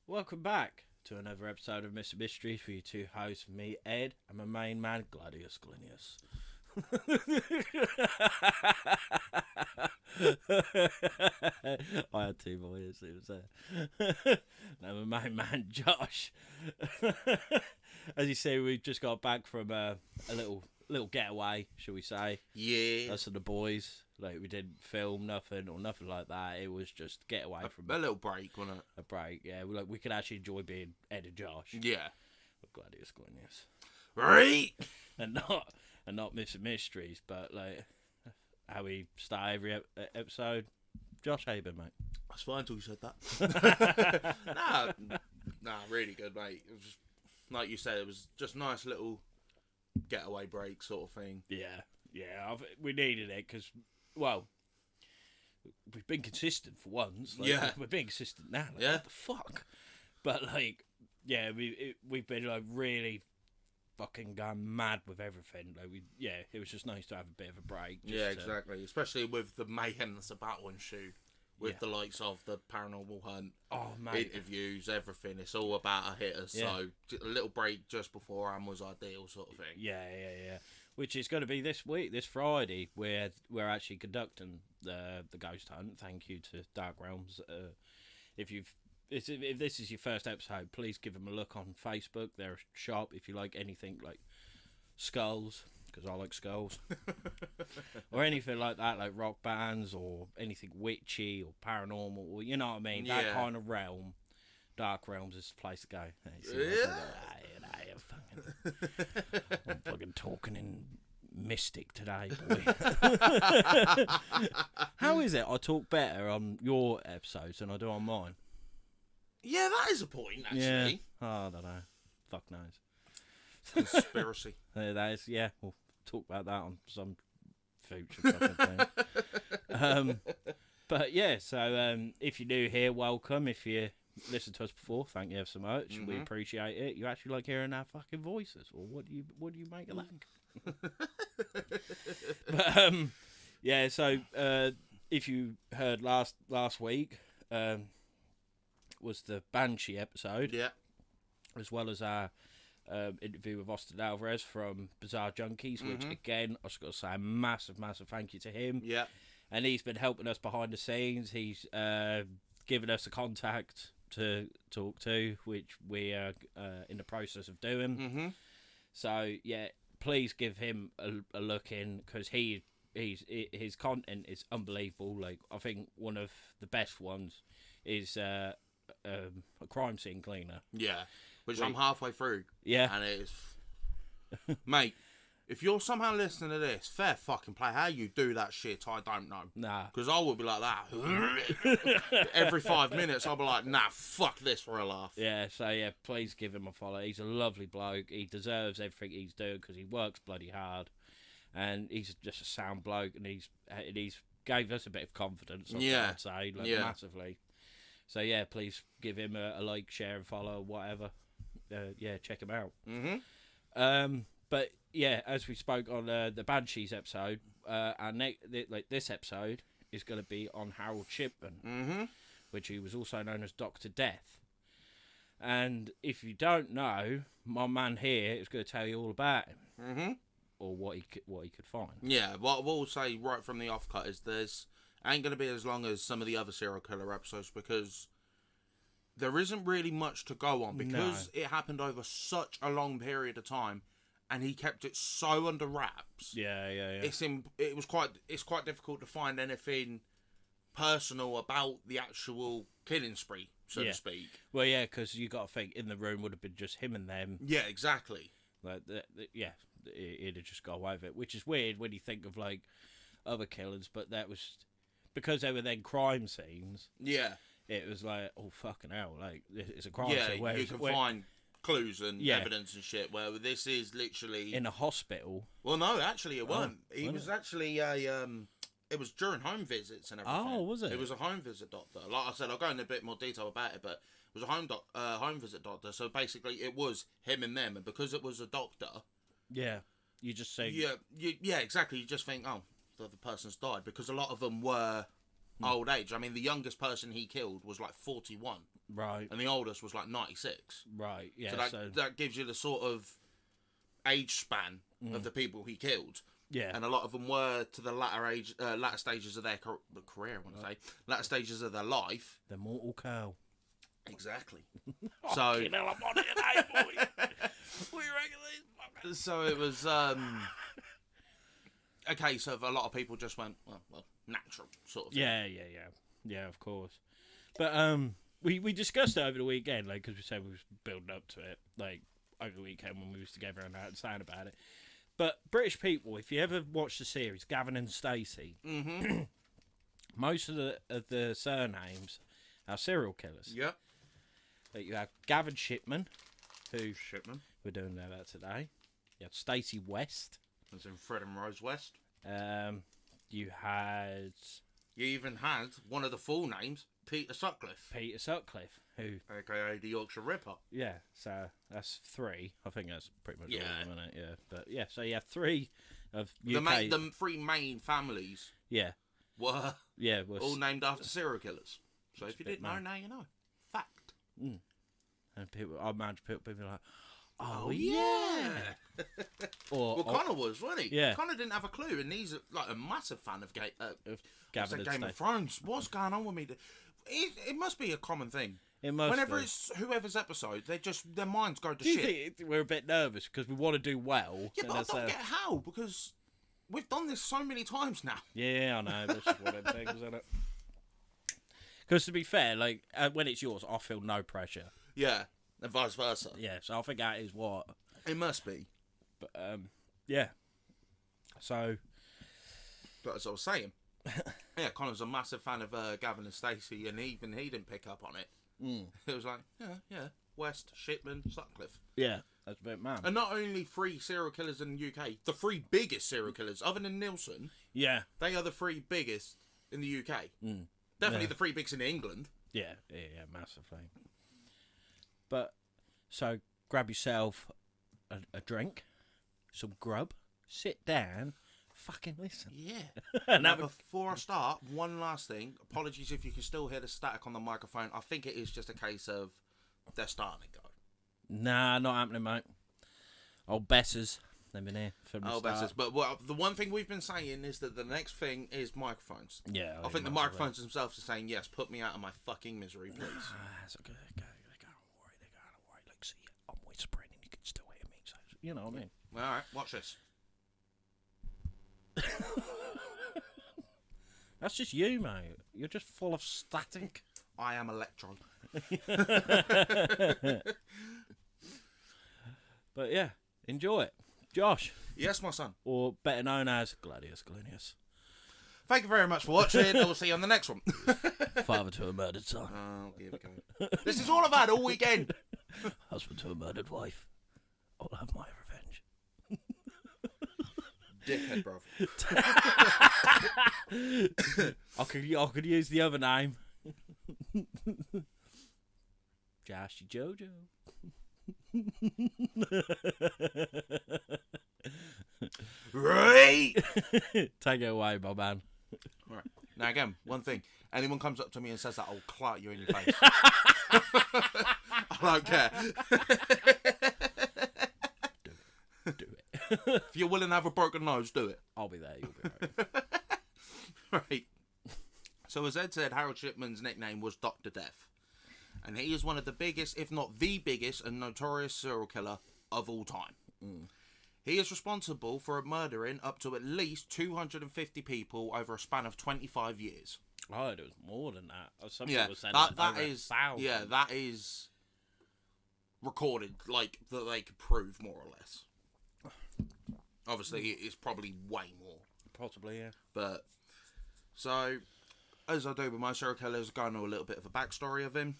Welcome back to another episode of Mr. Mysteries for you two hosts, me, Ed, and my main man, Gladius Glinius. I had two voices, it was there. No, my main man, Josh. As you see, we've just got back from a little getaway, shall we say. Yeah. Us and the boys. Like, we didn't film nothing or nothing like that. It was just get away from a little break, wasn't it? a break. Yeah, we could actually enjoy being Ed and Josh. Yeah. We're glad he was going this. Right. And not Mr. Mysteries, but like how we start every episode. Josh, how you been, mate? That's fine until you said that. nah, really good, mate. It was just, like you said, it was just nice little getaway break sort of thing. Yeah. We needed it because, well, we've been consistent for once. Like, Yeah. we're being consistent now. Like, Yeah. What the fuck? But like, yeah, we've been like really fucking going mad with everything. Like it was just nice to have a bit of a break. Yeah, exactly. Especially with the mayhem that's about on shoot. With the likes of the Paranormal Hunt, interviews, everything. It's all about a hitter. So a little break just beforehand was ideal, sort of thing. Yeah. Which is going to be this week, this Friday, where we're actually conducting the ghost hunt. Thank you to Dark Realms. If this is your first episode, please give them a look on Facebook. They're a shop if you like anything like skulls, because I like skulls, or anything like that, like rock bands or anything witchy or paranormal, or you know what I mean, that kind of realm. Dark Realms is the place to go. I'm fucking talking in mystic today, boy. How is it I talk better on your episodes than I do on mine? Yeah, that is a point, actually. Yeah. Oh, I don't know. Fuck knows. Conspiracy. That is, yeah. We'll talk about that on some future fucking thing. But yeah, so if you're new here, welcome. If you listened to us before, thank you ever so much. Mm-hmm. We appreciate it. You actually like hearing our fucking voices, or what do you make of that? But yeah, so if you heard last week, was the Banshee episode, as well as our interview with Austin Alvarez from Bizarre Junkies, which again I just got to say a massive thank you to him. Yeah, and he's been helping us behind the scenes. He's given us a contact to talk to, which we are in the process of doing. Mm-hmm. So yeah, please give him a look in, because his content is unbelievable. Like, I think one of the best ones is a crime scene cleaner. Yeah, which I'm halfway through. Yeah, and it's mate. If you're somehow listening to this, fair fucking play. How you do that shit, I don't know. Nah. Because I would be like that. Every 5 minutes, I'll be like, nah, fuck this for a laugh. Yeah, so yeah, please give him a follow. He's a lovely bloke. He deserves everything he's doing because he works bloody hard. And he's just a sound bloke, and he's gave us a bit of confidence, I'd say, massively. So yeah, please give him a like, share, and follow, whatever. Check him out. Mm-hmm. But yeah, as we spoke on the Banshees episode, this episode is going to be on Harold Shipman, which he was also known as Dr. Death. And if you don't know, my man here is going to tell you all about him, or what he could find. Yeah, what we'll say right from the offcut is there's ain't going to be as long as some of the other serial killer episodes, because there isn't really much to go on, because it happened over such a long period of time. And he kept it so under wraps. Yeah. It's quite difficult to find anything personal about the actual killing spree, so to speak. Well, yeah, because you got to think in the room would have been just him and them. Yeah, exactly. Like, it'd have just got away with it, which is weird when you think of like other killings, but that was because they were then crime scenes. Yeah, it was like, oh fucking hell, like it's a crime scene. Yeah, you can find clues and evidence and shit, where this is literally in a hospital. Well, no, actually it wasn't. He was actually it was during home visits and everything. Oh, was it? It was a home visit doctor. Like I said, I'll go into a bit more detail about it, but it was a home visit doctor. So basically it was him and them, and because it was a doctor, you just say exactly, you just think, oh, the person's died, because a lot of them were old age. I mean, the youngest person he killed was like 41. Right. And the oldest was like 96. Right, yeah. So that gives you the sort of age span of the people he killed. Yeah. And a lot of them were to the latter stages of their career, I want to say. Latter stages of their life. The mortal cow. Exactly. So, hell, I'm on it today, boy. We regulate. So it was a case of a lot of people just went, well, natural sort of thing. Yeah, of course. But we discussed it over the weekend, like, because we said we was building up to it, like, over the weekend when we was together and out and saying about it. But British people, if you ever watch the series, Gavin and Stacey, most of the surnames are serial killers. Yep. Like you have Gavin Shipman, who Shipman. We're doing that today. You had Stacey West. As in Fred and Rose West. You had... You even had one of the full names, Peter Sutcliffe. Peter Sutcliffe, who... A.K.A. the Yorkshire Ripper. Yeah, so that's 3. I think that's pretty much all of them, isn't it? Yeah, but yeah, so you have 3 of UK... The 3 main families were all named after serial killers. So if you didn't know, now you know. Fact. And people, I imagine people are like, oh yeah. Or Connor was, wasn't he? Yeah. Connor didn't have a clue, and he's like a massive fan of Game of Thrones. What's going on with me? It must be a common thing. It must. Whenever be. it's whoever's episode, their minds go to do you shit. think we're a bit nervous because we want to do well? Yeah, but I don't get how, because we've done this so many times now. Yeah, I know. This is one of them things, isn't it? Because to be fair, like when it's yours, I feel no pressure. Yeah, and vice versa. Yeah, so I think that is what it must be. But yeah. So, but as I was saying, yeah, Connor's a massive fan of Gavin and Stacey, and even he didn't pick up on it. It was like, yeah, West, Shipman, Sutcliffe. Yeah, that's a bit mad. And not only 3 serial killers in the UK, the 3 biggest serial killers, other than Nilsson. Yeah, they are the 3 biggest in the UK. Definitely the 3 biggest in England. Yeah, massively. But, so, grab yourself a drink, some grub, sit down, fucking listen. Yeah. Now, before I start, one last thing. Apologies if you can still hear the static on the microphone. I think it is just a case of they're starting to go. Nah, not happening, mate. Old Bessers, they've been here from the start. Bessers. But the one thing we've been saying is that the next thing is microphones. Yeah. I think the microphones themselves are saying, yes, put me out of my fucking misery, please. It's okay. They can't worry. Like, see, I'm whispering and you can still hear me. So, you know what I mean? All right, watch this. That's just you, mate. You're just full of static. I am Electron. But yeah, enjoy it. Josh. Yes, my son. Or better known as Gladius Glunius. Thank you very much for watching. I will see you on the next one. Father to a murdered son. Oh, here we go. This is all I've had all weekend. Husband to a murdered wife. I'll have my revenge. Dickhead, bro. I could use the other name. Joshy Jojo. Right. Take it away, my man. All right. Now again, one thing. Anyone comes up to me and says that, I'll clap you in your face. I don't care. Do it. If you're willing to have a broken nose, do it. I'll be there. You'll be right. Right. So as Ed said, Harold Shipman's nickname was Dr. Death. And he is one of the biggest, if not the biggest, and notorious serial killer of all time. He is responsible for murdering up to at least 250 people over a span of 25 years. Oh, it was more than that. Some Yeah, people said that is 1,000. yeah, that is recorded, like that they could prove more or less. Obviously, it's probably way more. Possibly, yeah. But so, as I do with my serial killers, go into a little bit of a backstory of him.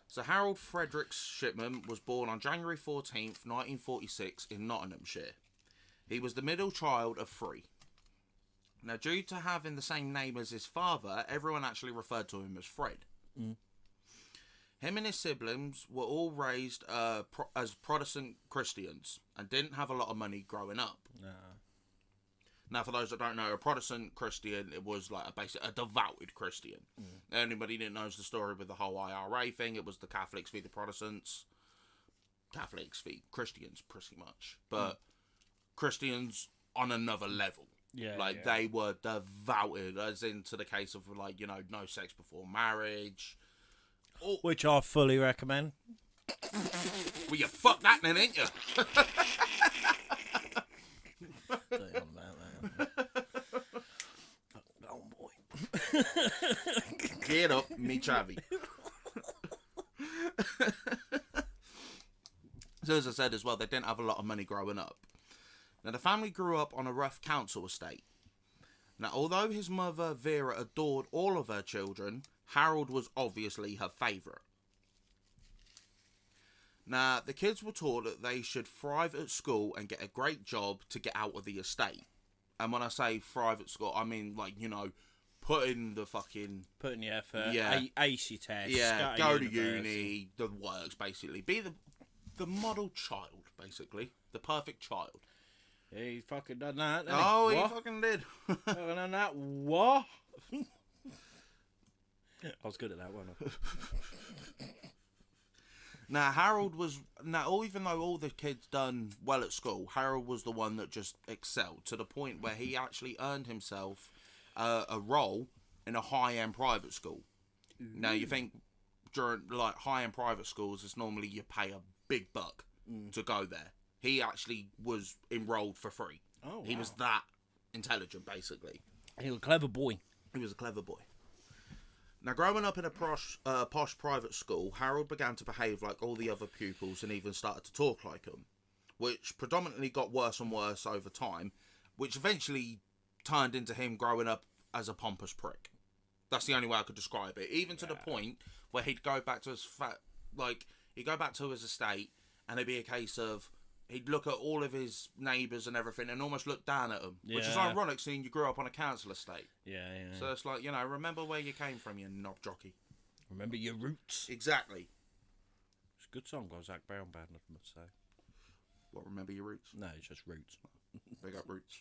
So Harold Frederick Shipman was born on January 14th, 1946 in Nottinghamshire. He was the middle child of 3. Now, due to having the same name as his father, everyone actually referred to him as Fred. Him and his siblings were all raised as Protestant Christians and didn't have a lot of money growing up. Now, for those that don't know, a Protestant Christian, it was like a devoted Christian. Anybody that knows the story with the whole IRA thing, it was the Catholics v the Protestants. Catholics v Christians, pretty much. But Christians on another level. Yeah, like, they were devoted, as into the case of, like, you know, no sex before marriage. Which I fully recommend. Well, you fucked that then, ain't you? Oh, boy. Get up, me chavvy. So, as I said as well, they didn't have a lot of money growing up. Now, the family grew up on a rough council estate. Now, although his mother, Vera, adored all of her children, Harold was obviously her favourite. Now, the kids were taught that they should thrive at school and get a great job to get out of the estate. And when I say thrive at school, I mean, like, you know, put in the effort, yeah, ace your test, go to uni, the works, basically. Be the model child, basically. The perfect child. Yeah, he fucking done that, didn't he what? fucking did. Fucking done that, what? I was good at that, wasn't I? Now, even though all the kids done well at school, Harold was the one that just excelled to the point where he actually earned himself a role in a high-end private school. Now, you think during, like, high-end private schools, it's normally you pay a big buck to go there. He actually was enrolled for free. Oh, wow. He was that intelligent, basically. He was a clever boy. He was a clever boy. Now, growing up in a posh private school, Harold began to behave like all the other pupils and even started to talk like them, which predominantly got worse and worse over time, which eventually turned into him growing up as a pompous prick. That's the only way I could describe it. Even to the point where he'd go back to he'd go back to his estate, and it'd be a case of he'd look at all of his neighbours and everything and almost look down at them. Yeah. Which is ironic, seeing you grew up on a council estate. Yeah. So it's like, you know, remember where you came from, you knob jockey. Remember your roots. Exactly. It's a good song by Zach Brown Band, I must say. What, remember your roots? No, it's just roots. Big up roots.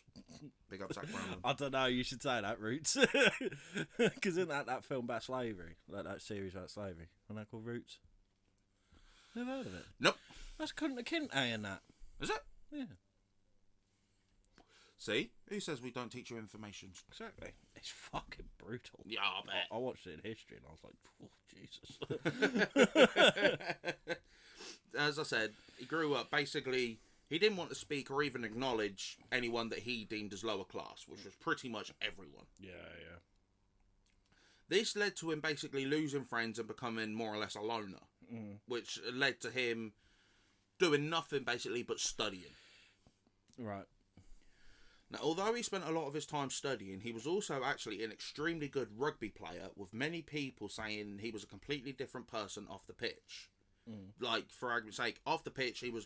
Big up Zach Brown. I don't know, you should say that, roots. Because isn't that film about slavery? Like that series about slavery? Isn't that called Roots? Never heard of it? Nope. That's Kunta Kinte in that. Is it? Yeah. See? Who says we don't teach you information? Exactly. It's fucking brutal. Yeah, I bet. I watched it in history and I was like, oh, Jesus. As I said, he grew up, basically, he didn't want to speak or even acknowledge anyone that he deemed as lower class, which was pretty much everyone. Yeah. This led to him basically losing friends and becoming more or less a loner, which led to him doing nothing basically but studying. Right. Now, although he spent a lot of his time studying, he was also actually an extremely good rugby player, with many people saying he was a completely different person off the pitch. Like, for argument's sake, off the pitch, he was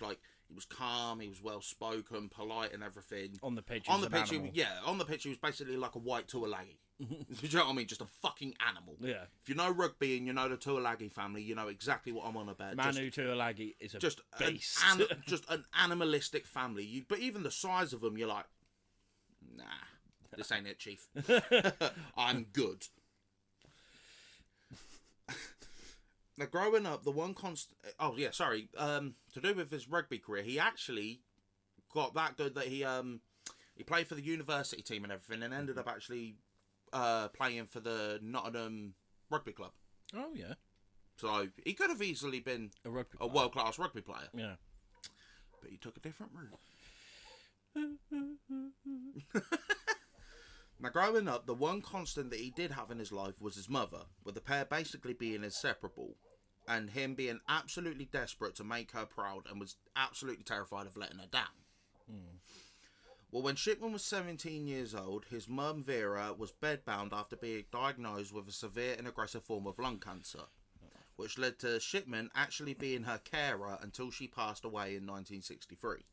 calm, he was well spoken, polite, and everything. On the pitch, on the pitch, he was basically like a white Tuolagi. Do you know what I mean? Just a fucking animal. Yeah. If you know rugby and you know the Tuolagi family, you know exactly what I'm on about. Manu Tuolagi is just beast. Just an animalistic family. But even the size of them, you're like, nah, this ain't it, chief. I'm good. Now, growing up, the one constant... Oh, yeah, sorry. To do with his rugby career, he actually got that good that he played for the university team and everything, and ended up actually playing for the Nottingham Rugby Club. Oh, yeah. So, he could have easily been a world-class rugby player. Yeah. But he took a different route. Now, growing up, the one constant that he did have in his life was his mother, with the pair basically being inseparable, and him being absolutely desperate to make her proud and was absolutely terrified of letting her down. Well, when Shipman was 17 years old, his mum, Vera, was bedbound after being diagnosed with a severe and aggressive form of lung cancer, which led to Shipman actually being her carer until she passed away in 1963.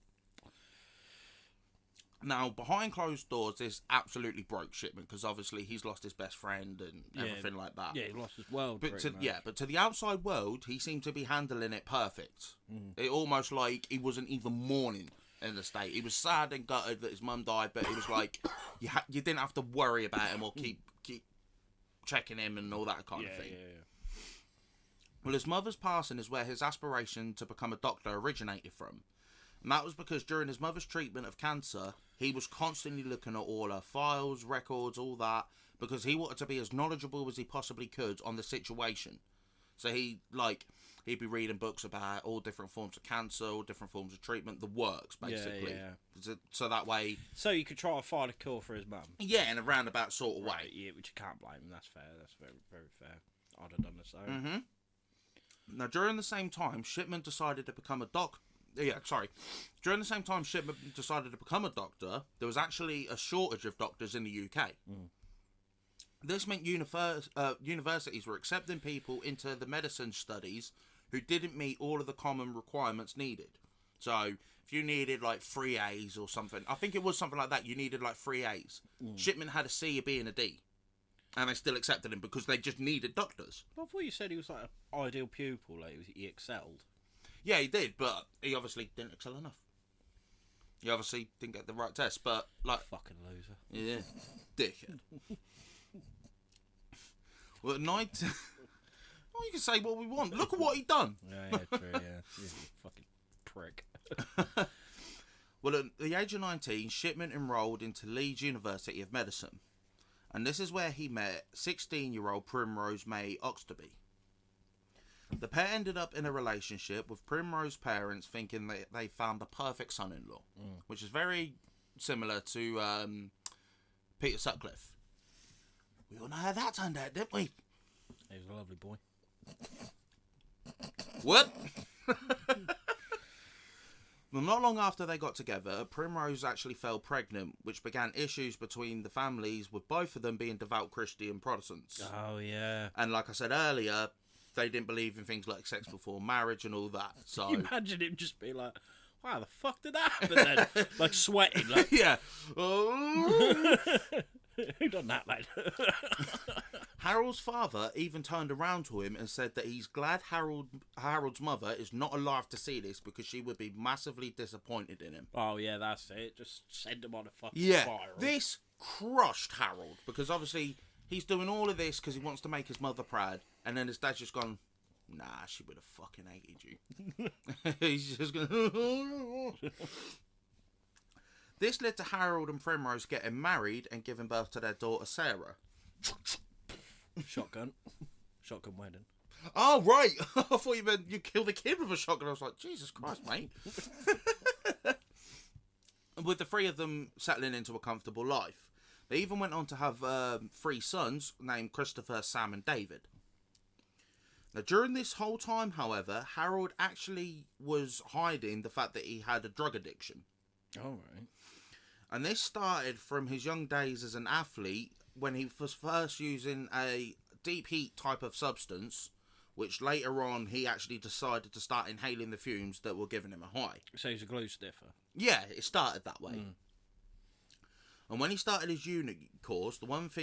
Now, behind closed doors, this absolutely broke Shipman, because obviously he's lost his best friend and everything like that. Yeah, he lost his world. But to the outside world, he seemed to be handling it perfect. It almost like he wasn't even mourning. in the state. He was sad and gutted that his mum died, but he was like, you didn't have to worry about him or keep checking him and all that kind of thing. Well, his mother's passing is where his aspiration to become a doctor originated from. And that was because during his mother's treatment of cancer, he was constantly looking at all her files, records, all that, because he wanted to be as knowledgeable as he possibly could on the situation. So he'd be reading books about all different forms of cancer, all different forms of treatment, the works, basically. So that way... So you could try to find a cure for his mum. Yeah, in a roundabout sort of way. Right, yeah, which you can't blame him. That's fair. That's very, very fair. I'd have done the same. Mm-hmm. Now, during the same time, Shipman decided to become a doctor. During the same time Shipman decided to become a doctor, there was actually a shortage of doctors in the UK. This meant universities were accepting people into the medicine studies who didn't meet all of the common requirements needed. So, if you needed, 3 A's or something, I think it was something like that, you needed, 3 A's. Shipman had a C, a B, and a D. And they still accepted him because they just needed doctors. I thought you said he was, an ideal pupil, he excelled. Yeah, he did, but he obviously didn't excel enough. He obviously didn't get the right test, but, Fucking loser. Yeah, dickhead. Well, at night... Well, you can say what we want. Look at what he done. Yeah, true, yeah. He's a fucking prick. Well, at the age of 19, Shipman enrolled into Leeds University of Medicine. And this is where he met 16-year-old Primrose May Oxtoby. The pair ended up in a relationship with Primrose's parents thinking that they found the perfect son-in-law, which is very similar to Peter Sutcliffe. We all know how that turned out, didn't we? He was a lovely boy. What? Well, not long after they got together, Primrose actually fell pregnant, which began issues between the families, with both of them being devout Christian Protestants. Oh, yeah. And like I said earlier, they didn't believe in things like sex before marriage and all that. So imagine him just being like, wow, the fuck did that happen then? Sweating. Yeah. Who done that, mate? Harold's father even turned around to him and said that he's glad Harold's mother is not alive to see this because she would be massively disappointed in him. Oh, yeah, that's it. Just send him on a fucking spiral. This crushed Harold because obviously he's doing all of this because he wants to make his mother proud, and then his dad's just gone, nah, she would have fucking hated you. He's just going... This led to Harold and Primrose getting married and giving birth to their daughter Sarah. Shotgun wedding. Oh, right. I thought you meant you killed a kid with a shotgun. I was like, Jesus Christ, mate. With the three of them settling into a comfortable life. They even went on to have 3 sons named Christopher, Sam and David. Now, during this whole time, however, Harold actually was hiding the fact that he had a drug addiction. All right. And this started from his young days as an athlete when he was first using a deep heat type of substance, which later on he actually decided to start inhaling the fumes that were giving him a high. So he's a glue sniffer. Yeah, it started that way. And when he started his uni course, one of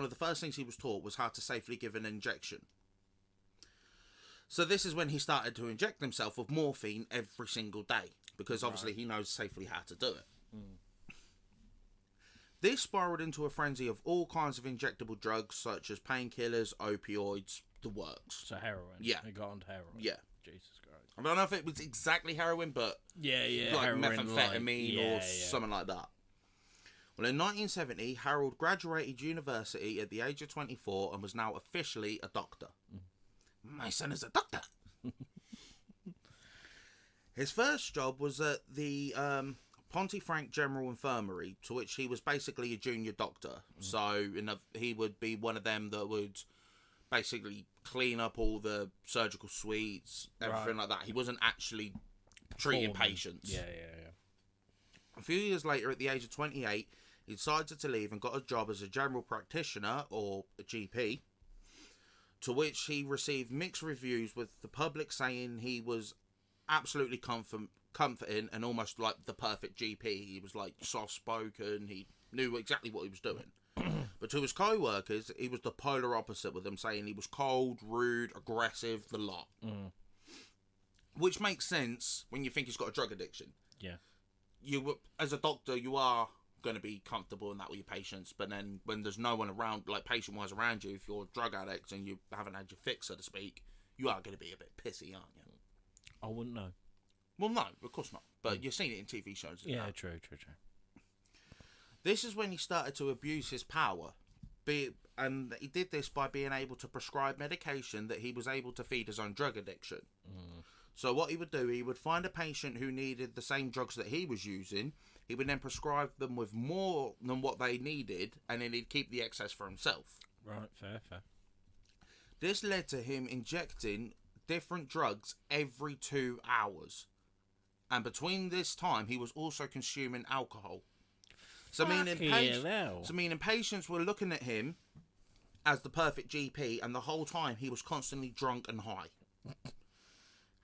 the first things he was taught was how to safely give an injection. So this is when he started to inject himself with morphine every single day, because obviously he knows safely how to do it. This spiraled into a frenzy of all kinds of injectable drugs, such as painkillers, opioids, the works. So heroin. Yeah. He got onto heroin. Yeah. Jesus Christ. I don't know if it was exactly heroin, but yeah, like heroin, methamphetamine or something like that. Well, in 1970, Harold graduated university at the age of 24 and was now officially a doctor. My son is a doctor. His first job was at the Pontefract General Infirmary, to which he was basically a junior doctor. So he would be one of them that would basically clean up all the surgical suites, everything like that. He wasn't actually treating patients. Yeah. A few years later, at the age of 28, he decided to leave and got a job as a general practitioner, or a GP, to which he received mixed reviews, with the public saying he was absolutely comforting and almost like the perfect GP. He was like soft-spoken, he knew exactly what he was doing. But to his co-workers, he was the polar opposite, with them saying he was cold, rude, aggressive, the lot. Which makes sense when you think he's got a drug addiction. Yeah. as a doctor, you are going to be comfortable in that with your patients, but then when there's no one around, like patient-wise around you, if you're a drug addict and you haven't had your fix, so to speak, you are going to be a bit pissy, aren't you? I wouldn't know. Well, no, of course not. But you've seen it in TV shows. Yeah, true. This is when he started to abuse his power. And he did this by being able to prescribe medication that he was able to feed his own drug addiction. So what he would do, he would find a patient who needed the same drugs that he was using. He would then prescribe them with more than what they needed, and then he'd keep the excess for himself. Right, fair. This led to him injecting different drugs every 2 hours. And between this time, he was also consuming alcohol. So meaning patients were looking at him as the perfect GP, and the whole time he was constantly drunk and high.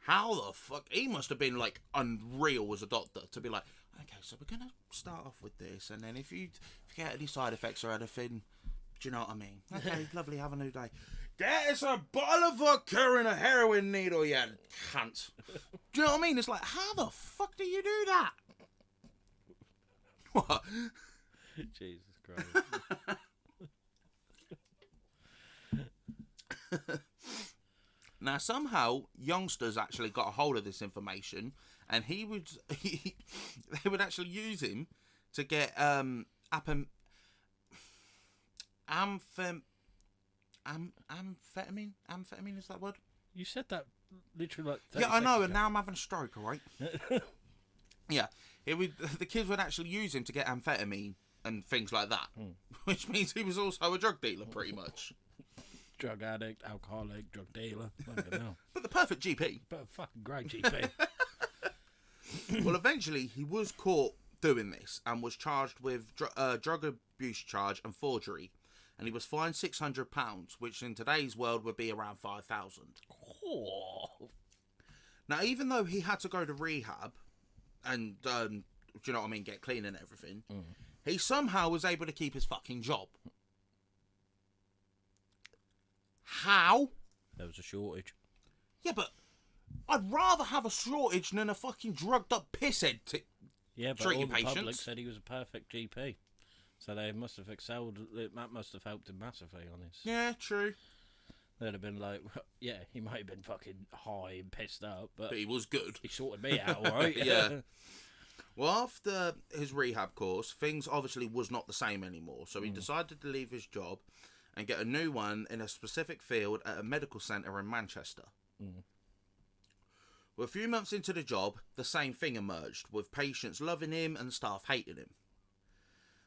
How the fuck? He must have been like unreal as a doctor to be like, okay, so we're gonna start off with this, and then if you get any side effects or anything, do you know what I mean? Okay, lovely, have a new day. Get us a bottle of vodka and a heroin needle, you cunt. Do you know what I mean? It's like, how the fuck do you do that? What? Jesus Christ. Now, somehow, youngsters actually got a hold of this information, and they would actually use him to get amphetamine, is that word? You said that literally like 30 yeah, I know, ago. and now I'm having a stroke, alright? Yeah, the kids would actually use him to get amphetamine and things like that, which means he was also a drug dealer, pretty much. Drug addict, alcoholic, drug dealer. Fucking hell. But the perfect GP. But a fucking great GP. Well, eventually he was caught doing this and was charged with drug abuse charge and forgery, and he was fined £600, which in today's world would be around 5,000. Oh. Now, even though he had to go to rehab and do you know what I mean, get clean and everything, he somehow was able to keep his fucking job. How? There was a shortage. Yeah, but I'd rather have a shortage than a fucking drugged up pisshead yeah, but treating all the patients. public said he was a perfect GP. So they must have excelled. That must have helped him massively on his. Yeah, true. They'd have been like, yeah, he might have been fucking high and pissed up, but he was good. He sorted me out, alright? Yeah. Well, after his rehab course, things obviously was not the same anymore. So he decided to leave his job and get a new one in a specific field at a medical centre in Manchester. Well, a few months into the job, the same thing emerged, with patients loving him and staff hating him.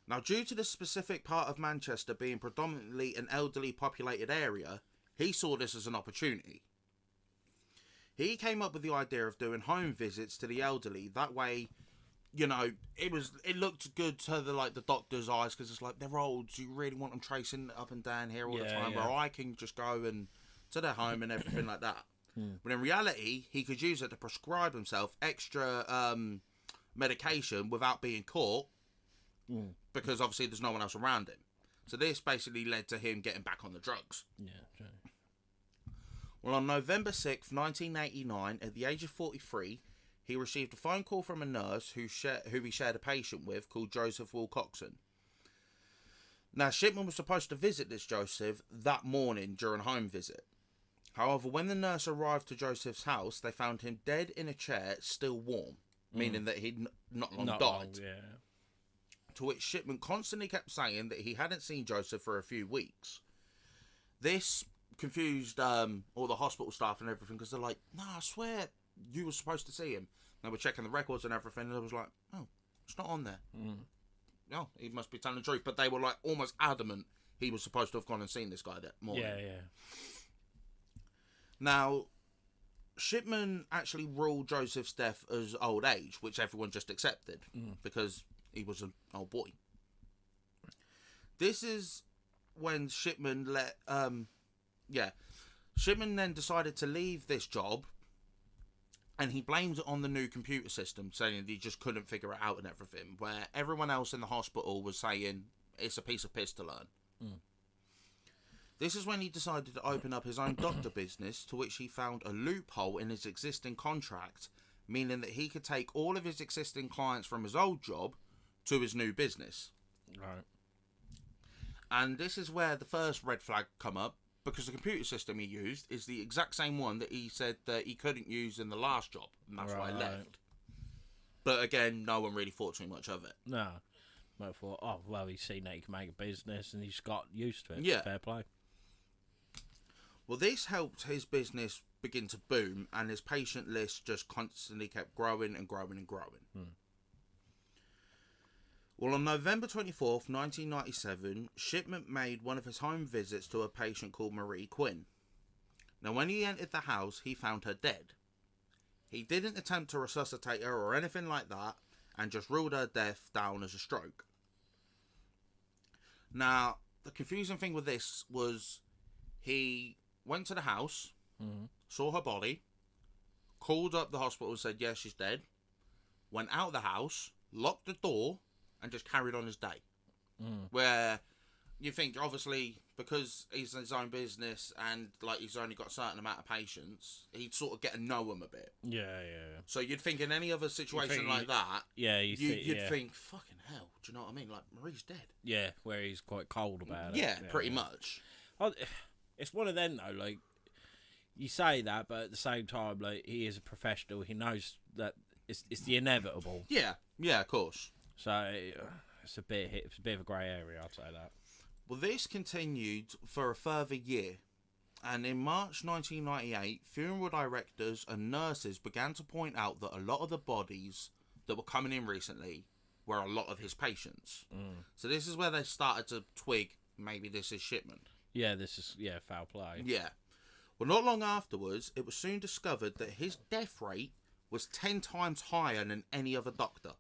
Now, due to the specific part of Manchester being predominantly an elderly populated area, he saw this as an opportunity. He came up with the idea of doing home visits to the elderly. That way, you know, it looked good to the doctor's eyes, because it's like, they're old, so you really want them tracing up and down here all the time, where I can just go and to their home and everything like that. But in reality, he could use it to prescribe himself extra medication without being caught, because obviously there's no one else around him. So this basically led to him getting back on the drugs. Yeah, true. Well, on November 6th, 1989, at the age of 43, he received a phone call from a nurse who he shared a patient with, called Joseph Wilcoxon. Now, Shipman was supposed to visit this Joseph that morning during a home visit. However, when the nurse arrived to Joseph's house, they found him dead in a chair, still warm, meaning that he'd not long died. To which Shipman constantly kept saying that he hadn't seen Joseph for a few weeks. This confused all the hospital staff and everything, because they're like, no, I swear you were supposed to see him. They were checking the records and everything, and it was like, oh, it's not on there. No, he must be telling the truth. But they were like almost adamant he was supposed to have gone and seen this guy that morning. Yeah. Now, Shipman actually ruled Joseph's death as old age, which everyone just accepted, because he was an old boy. This is when Shipman Shipman then decided to leave this job, and he blamed it on the new computer system, saying that he just couldn't figure it out and everything, where everyone else in the hospital was saying it's a piece of piss to learn. This is when he decided to open up his own doctor business, to which he found a loophole in his existing contract, meaning that he could take all of his existing clients from his old job to his new business. Right. And this is where the first red flag come up, because the computer system he used is the exact same one that he said that he couldn't use in the last job, and that's why he left. But again, no one really thought too much of it. No. I thought, oh, well, he's seen that he can make a business and he's got used to it. Yeah. Fair play. Well, this helped his business begin to boom, and his patient list just constantly kept growing and growing and growing. Well, on November 24th, 1997, Shipman made one of his home visits to a patient called Marie Quinn. Now, when he entered the house, he found her dead. He didn't attempt to resuscitate her or anything like that, and just ruled her death down as a stroke. Now, the confusing thing with this was he went to the house, saw her body, called up the hospital and said, yes, she's dead, went out of the house, locked the door, and just carried on his day. Where you think, obviously, because he's in his own business and like he's only got a certain amount of patients, he'd sort of get to know him a bit. Yeah. So you'd think in any other situation like that, you'd think, fucking hell, do you know what I mean? Like, Marie's dead. Yeah, where he's quite cold about it. Yeah, pretty much. It's one of them, though, like, you say that, but at the same time, like, he is a professional. He knows that it's the inevitable. Yeah, of course. So it's a bit of a grey area, I'd say that. Well, this continued for a further year, and in March 1998, funeral directors and nurses began to point out that a lot of the bodies that were coming in recently were a lot of his patients. So this is where they started to twig, maybe this is Shipman. Yeah, this is, foul play. Yeah. Well, not long afterwards, it was soon discovered that his death rate was 10 times higher than any other doctor.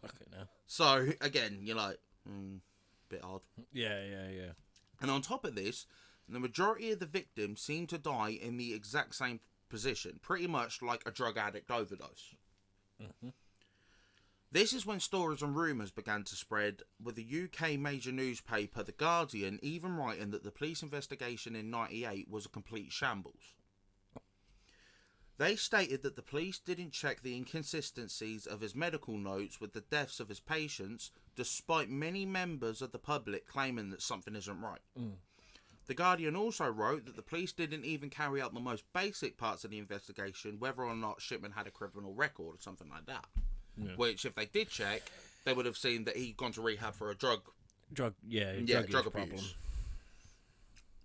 Fucking hell. So, again, you're like, bit odd. Yeah. And on top of this, the majority of the victims seem to die in the exact same position, pretty much like a drug addict overdose. This is when stories and rumours began to spread, with the UK major newspaper The Guardian even writing that the police investigation in '98 was a complete shambles. They stated that the police didn't check the inconsistencies of his medical notes with the deaths of his patients, despite many members of the public claiming that something isn't right. The Guardian also wrote that the police didn't even carry out the most basic parts of the investigation, whether or not Shipman had a criminal record or something like that. Yeah. Which, if they did check, they would have seen that he'd gone to rehab for a drug abuse problem.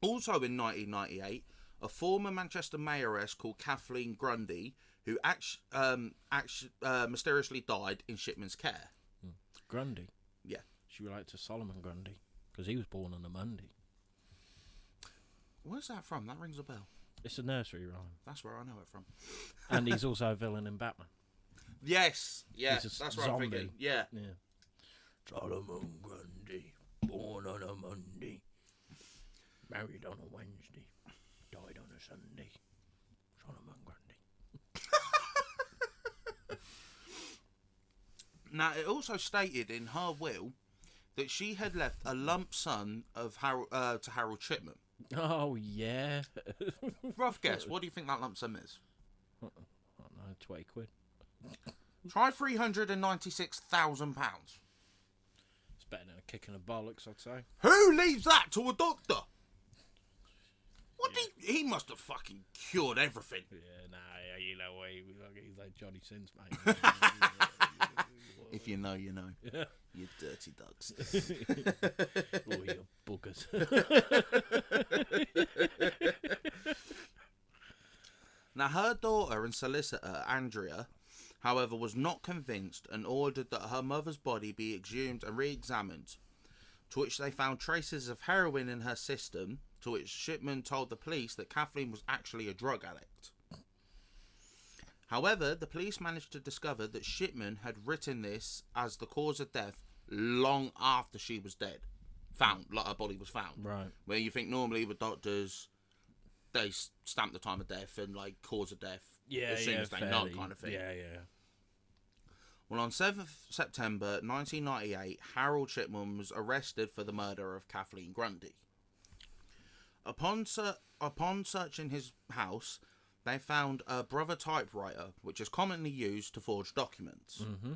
Also in 1998, a former Manchester mayoress called Kathleen Grundy, who mysteriously died in Shipman's care. Grundy? Yeah. She related to Solomon Grundy, because he was born on a Monday. Where's that from? That rings a bell. It's a nursery rhyme. That's where I know it from. And he's also a villain in Batman. Yes, that's what I'm thinking. Yeah. Solomon Grundy, born on a Monday, married on a Wednesday, died on a Sunday. Solomon Grundy. Now, it also stated in her will that she had left a lump sum of to Harold Shipman. Oh, yeah. Rough guess, what do you think that lump sum is? I don't know, 20 quid. Try £396,000. It's better than a kick in the bollocks, I'd say. Who leaves that to a doctor? What he must have fucking cured everything. Yeah, nah, you know what, he's like Johnny Sins, mate. If you know, you know. You dirty dogs. Oh, you buggers. Now, her daughter and solicitor, Andrea, however, was not convinced and ordered that her mother's body be exhumed and re-examined, to which they found traces of heroin in her system, to which Shipman told the police that Kathleen was actually a drug addict. However, the police managed to discover that Shipman had written this as the cause of death long after she was dead. Found, like her body was found. Right. Where you think normally with doctors, they stamp the time of death and like cause of death as soon as they know, kind of thing. Yeah. Well, on 7th September 1998, Harold Shipman was arrested for the murder of Kathleen Grundy. Upon searching his house, they found a Brother typewriter, which is commonly used to forge documents. Mm-hmm.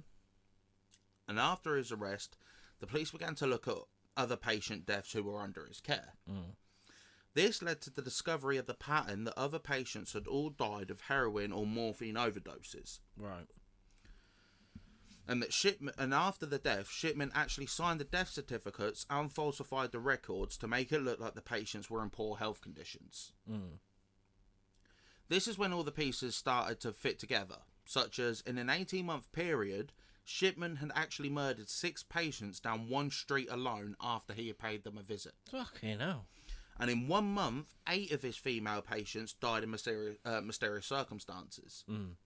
And after his arrest, the police began to look at other patient deaths who were under his care. Mm. This led to the discovery of the pattern that other patients had all died of heroin or morphine overdoses. Right. And that Shipman, and after the death, Shipman actually signed the death certificates and falsified the records to make it look like the patients were in poor health conditions. Mm. This is when all the pieces started to fit together, such as in an 18-month period, Shipman had actually murdered 6 patients down one street alone after he had paid them a visit. Fucking hell. And in 1 month, 8 of his female patients died in mysterious circumstances. Mm.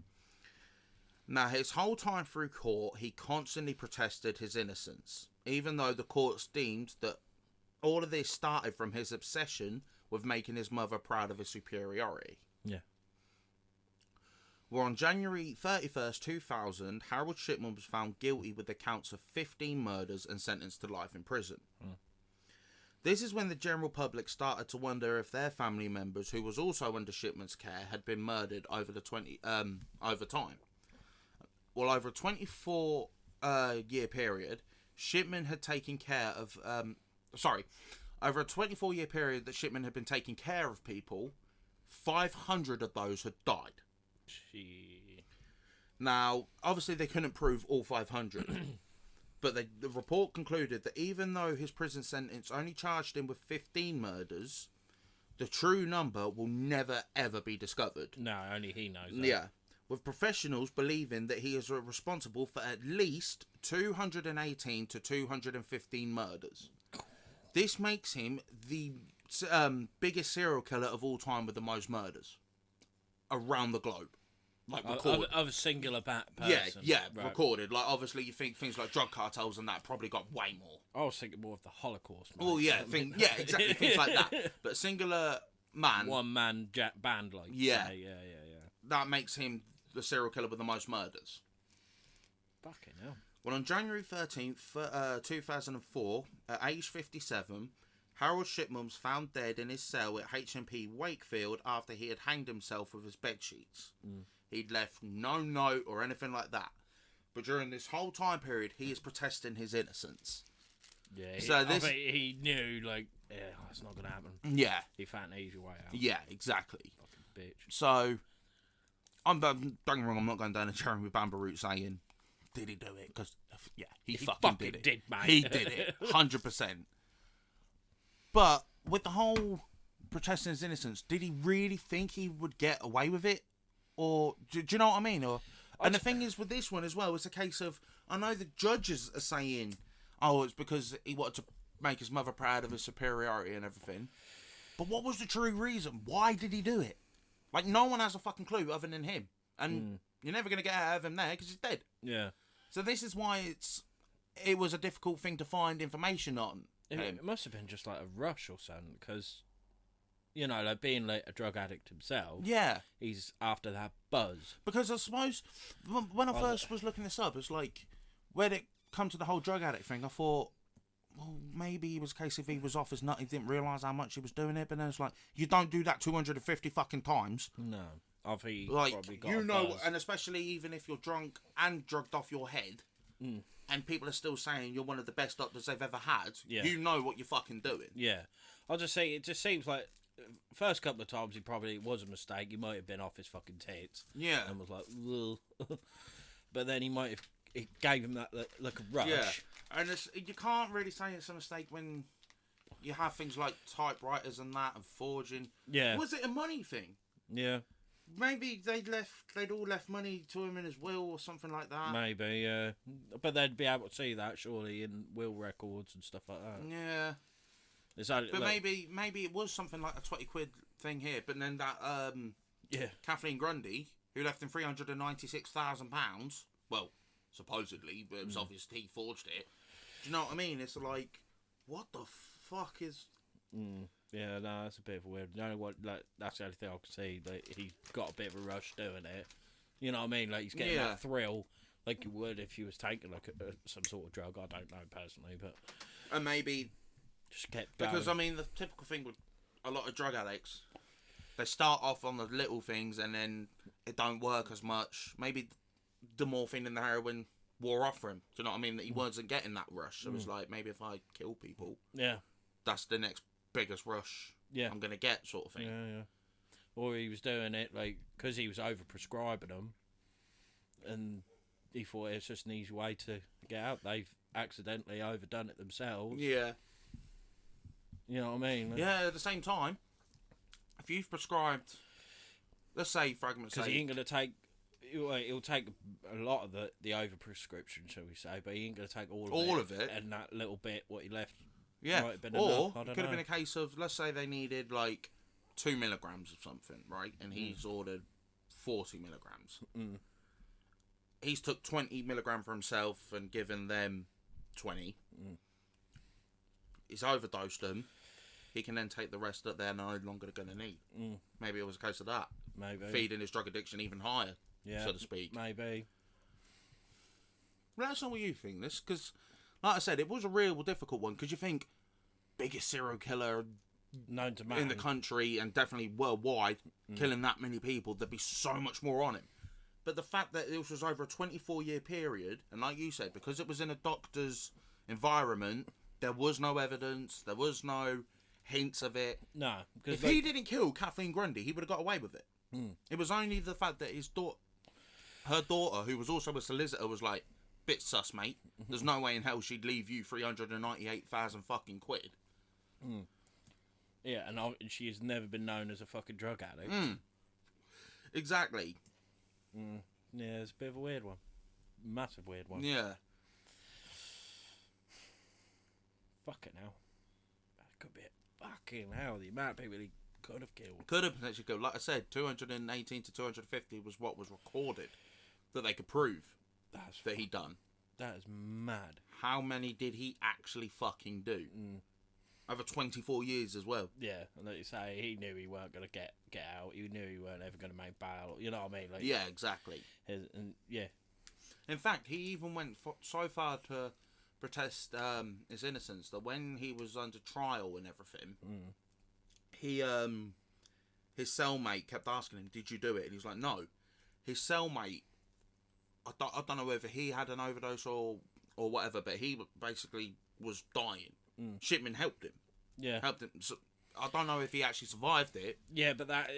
Now, his whole time through court, he constantly protested his innocence, even though the courts deemed that all of this started from his obsession with making his mother proud of his superiority. Yeah. Well, on January 31st, 2000, Harold Shipman was found guilty with the counts of 15 murders and sentenced to life in prison. Mm. This is when the general public started to wonder if their family members, who was also under Shipman's care, had been murdered over time. Well, over a 24-year period, Shipman had taken care of... over a 24-year period that Shipman had been taking care of people, 500 of those had died. Gee. Now, obviously they couldn't prove all 500, but the report concluded that even though his prison sentence only charged him with 15 murders, the true number will never, ever be discovered. No, only he knows that. Yeah. With professionals believing that he is responsible for at least 218 to 215 murders. This makes him the biggest serial killer of all time with the most murders around the globe. Like recorded. Of a singular person. Yeah, right. recorded. Like, obviously, you think things like drug cartels and that probably got way more. I was thinking more of the Holocaust. Mate. Oh, yeah, exactly, things like that. But singular man... One-man band, like... Yeah. Yeah. That makes him the serial killer with the most murders. Fucking hell. Well, on January 13th, 2004, at age 57, Harold Shipman was found dead in his cell at HMP Wakefield after he had hanged himself with his bedsheets. Mm. He'd left no note or anything like that. But during this whole time period, he is protesting his innocence. Yeah, so I think he knew, like, yeah, it's not going to happen. Yeah. He found an easy way out. Yeah, exactly. Fucking bitch. So, don't get me wrong, I'm not going down a Jeremy Bamber route saying, did he do it? Because, yeah, he fucking did it. Mate. He did it, 100%. But, with the whole protesting his innocence, did he really think he would get away with it? Or, do you know what I mean? And the thing is, with this one as well, it's a case of, I know the judges are saying, oh, it's because he wanted to make his mother proud of his superiority and everything. But what was the true reason? Why did he do it? Like, no one has a fucking clue other than him. And you're never going to get out of him there because he's dead. Yeah. So this is why it was a difficult thing to find information on. It must have been just like a rush or something, because, you know, like being like a drug addict himself. Yeah. He's after that buzz. Because I suppose, when I first was looking this up, it's like, when it come to the whole drug addict thing, I thought, well, maybe it was a case if he was off his nut, he didn't realise how much he was doing it, but then it's like, you don't do that 250 fucking times. No. I think he like, probably got you a know, buzz. and especially even if you're drunk and drugged off your head, and people are still saying you're one of the best doctors they've ever had, you know what you're fucking doing. Yeah. I'll just say, it just seems like, first couple of times he probably was a mistake. He might have been off his fucking tits. Yeah. And was like, ugh. But then he might have, it gave him that look of rush. Yeah. And you can't really say it's a mistake when you have things like typewriters and that and forging. Yeah. Was it a money thing? Yeah. Maybe they'd all left money to him in his will or something like that. Maybe, yeah. But they'd be able to see that, surely, in will records and stuff like that. Yeah. But like, maybe it was something like a 20 quid thing here, but then that Kathleen Grundy, who left him £396,000, well, supposedly, but it was obvious he forged it. Do you know what I mean? It's like, what the fuck is... Yeah, no, that's a bit of a weird... No, what, like, that's the only thing I can see. Like, he got a bit of a rush doing it. You know what I mean? Like, he's getting that thrill like you would if you was taking, like, some sort of drug. I don't know, personally, but... And maybe... Just kept going. Because, I mean, the typical thing with a lot of drug addicts, They start off on the little things and then it don't work as much. Maybe the morphine and the heroin wore off for him. Do you know what I mean? That he wasn't getting that rush. So it was like, maybe if I kill people, that's the next biggest rush I'm going to get, sort of thing. Yeah. Or he was doing it, like, because he was over-prescribing them, and he thought it's just an easy way to get out. They've accidentally overdone it themselves. Yeah. You know what I mean? Yeah, at the same time, if you've prescribed, let's say, fragments, because he ain't going to take, he'll take a lot of the over-prescription, shall we say, but he ain't going to take all of it. And that little bit, what he left, yeah. might have been or enough. it could have been a case of, let's say they needed, like, 2 milligrams of something, right? And he's ordered 40 milligrams. He's took 20 milligram for himself and given them 20. He's overdosed them. He can then take the rest that they're no longer going to need. Maybe it was a case of that. Maybe. Feeding his drug addiction even higher, so to speak. Maybe. Let us know what you think. This, because, like I said, it was a real difficult one. Because you think, biggest serial killer known to man in the country and definitely worldwide, killing that many people, there'd be so much more on him. But the fact that this was over a 24-year period, and like you said, because it was in a doctor's environment, there was no evidence, there was no hints of it. No. If he didn't kill Kathleen Grundy, he would have got away with it. It was only the fact that her daughter, who was also a solicitor, was like, bit sus, mate. There's no way in hell she'd leave you 398,000 fucking quid. Yeah, and she has never been known as a fucking drug addict. Exactly. Yeah, it's a bit of a weird one. Massive weird one. Yeah. Fucking hell. That could be it. Fucking hell, the amount of people he could have killed. Could have potentially killed. Like I said, 218 to 250 was what was recorded that they could prove that he done. That is mad. How many did he actually fucking do? Over 24 years as well. Yeah, and like you say, he knew he weren't going to get out. He knew he weren't ever going to make bail. You know what I mean? Like, yeah, exactly. In fact, he even went so far to protest his innocence that when he was under trial and everything, he his cellmate kept asking him, "Did you do it?" And he was like, "No." His cellmate, I don't know whether he had an overdose or whatever, but he basically was dying. Shipman helped him. Yeah. Helped him. So, I don't know if he actually survived it. Yeah, but that...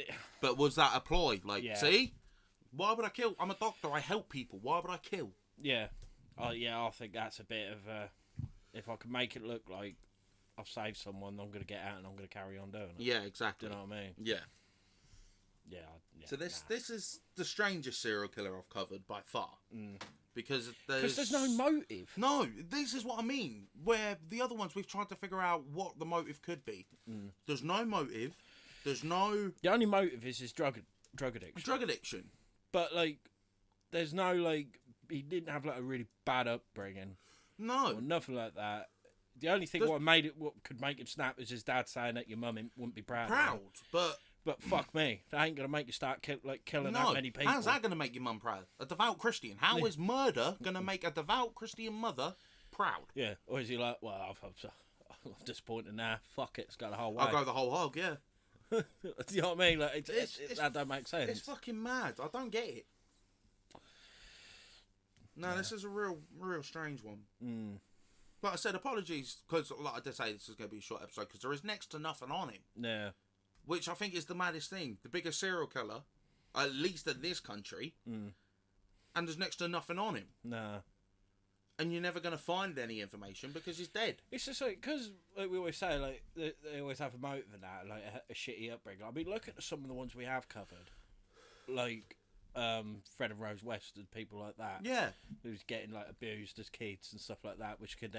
But was that a ploy? Like, see? Why would I kill? I'm a doctor. I help people. Why would I kill? Yeah. I think that's a bit of... if I can make it look like I've saved someone, I'm going to get out and I'm going to carry on doing it. Yeah, exactly. Do you know what I mean? Yeah. Yeah. So this is the strangest serial killer I've covered by far. Because there's no motive. No, this is what I mean. Where the other ones, we've tried to figure out what the motive could be. There's no motive. There's no... The only motive is his drug addiction. Drug addiction. But, like, there's no, like... He didn't have, like, a really bad upbringing. No. Or nothing like that. The only thing what could make him snap is his dad saying that your mum wouldn't be proud. But fuck me, that ain't gonna make you start killing that many people. How's that gonna make your mum proud? A devout Christian. How is murder gonna make a devout Christian mother proud? Yeah. Or is he like, well, I'm disappointed now. Fuck it, it's got the whole way. I'll go the whole hog. Yeah. Do you know what I mean? Like, that don't make sense. It's fucking mad. I don't get it. No, this is a real strange one. Like I said, apologies, because like I did say, this is going to be a short episode, because there is next to nothing on him. Yeah. Which I think is the maddest thing. The biggest serial killer, at least in this country, and there's next to nothing on him. Nah. And you're never going to find any information because he's dead. It's just like, because like we always say, like they always have a motive in that, like a shitty upbringing. I mean, look at some of the ones we have covered. Like... Fred and Rose West and people like that. Yeah, who's getting like abused as kids and stuff like that, which could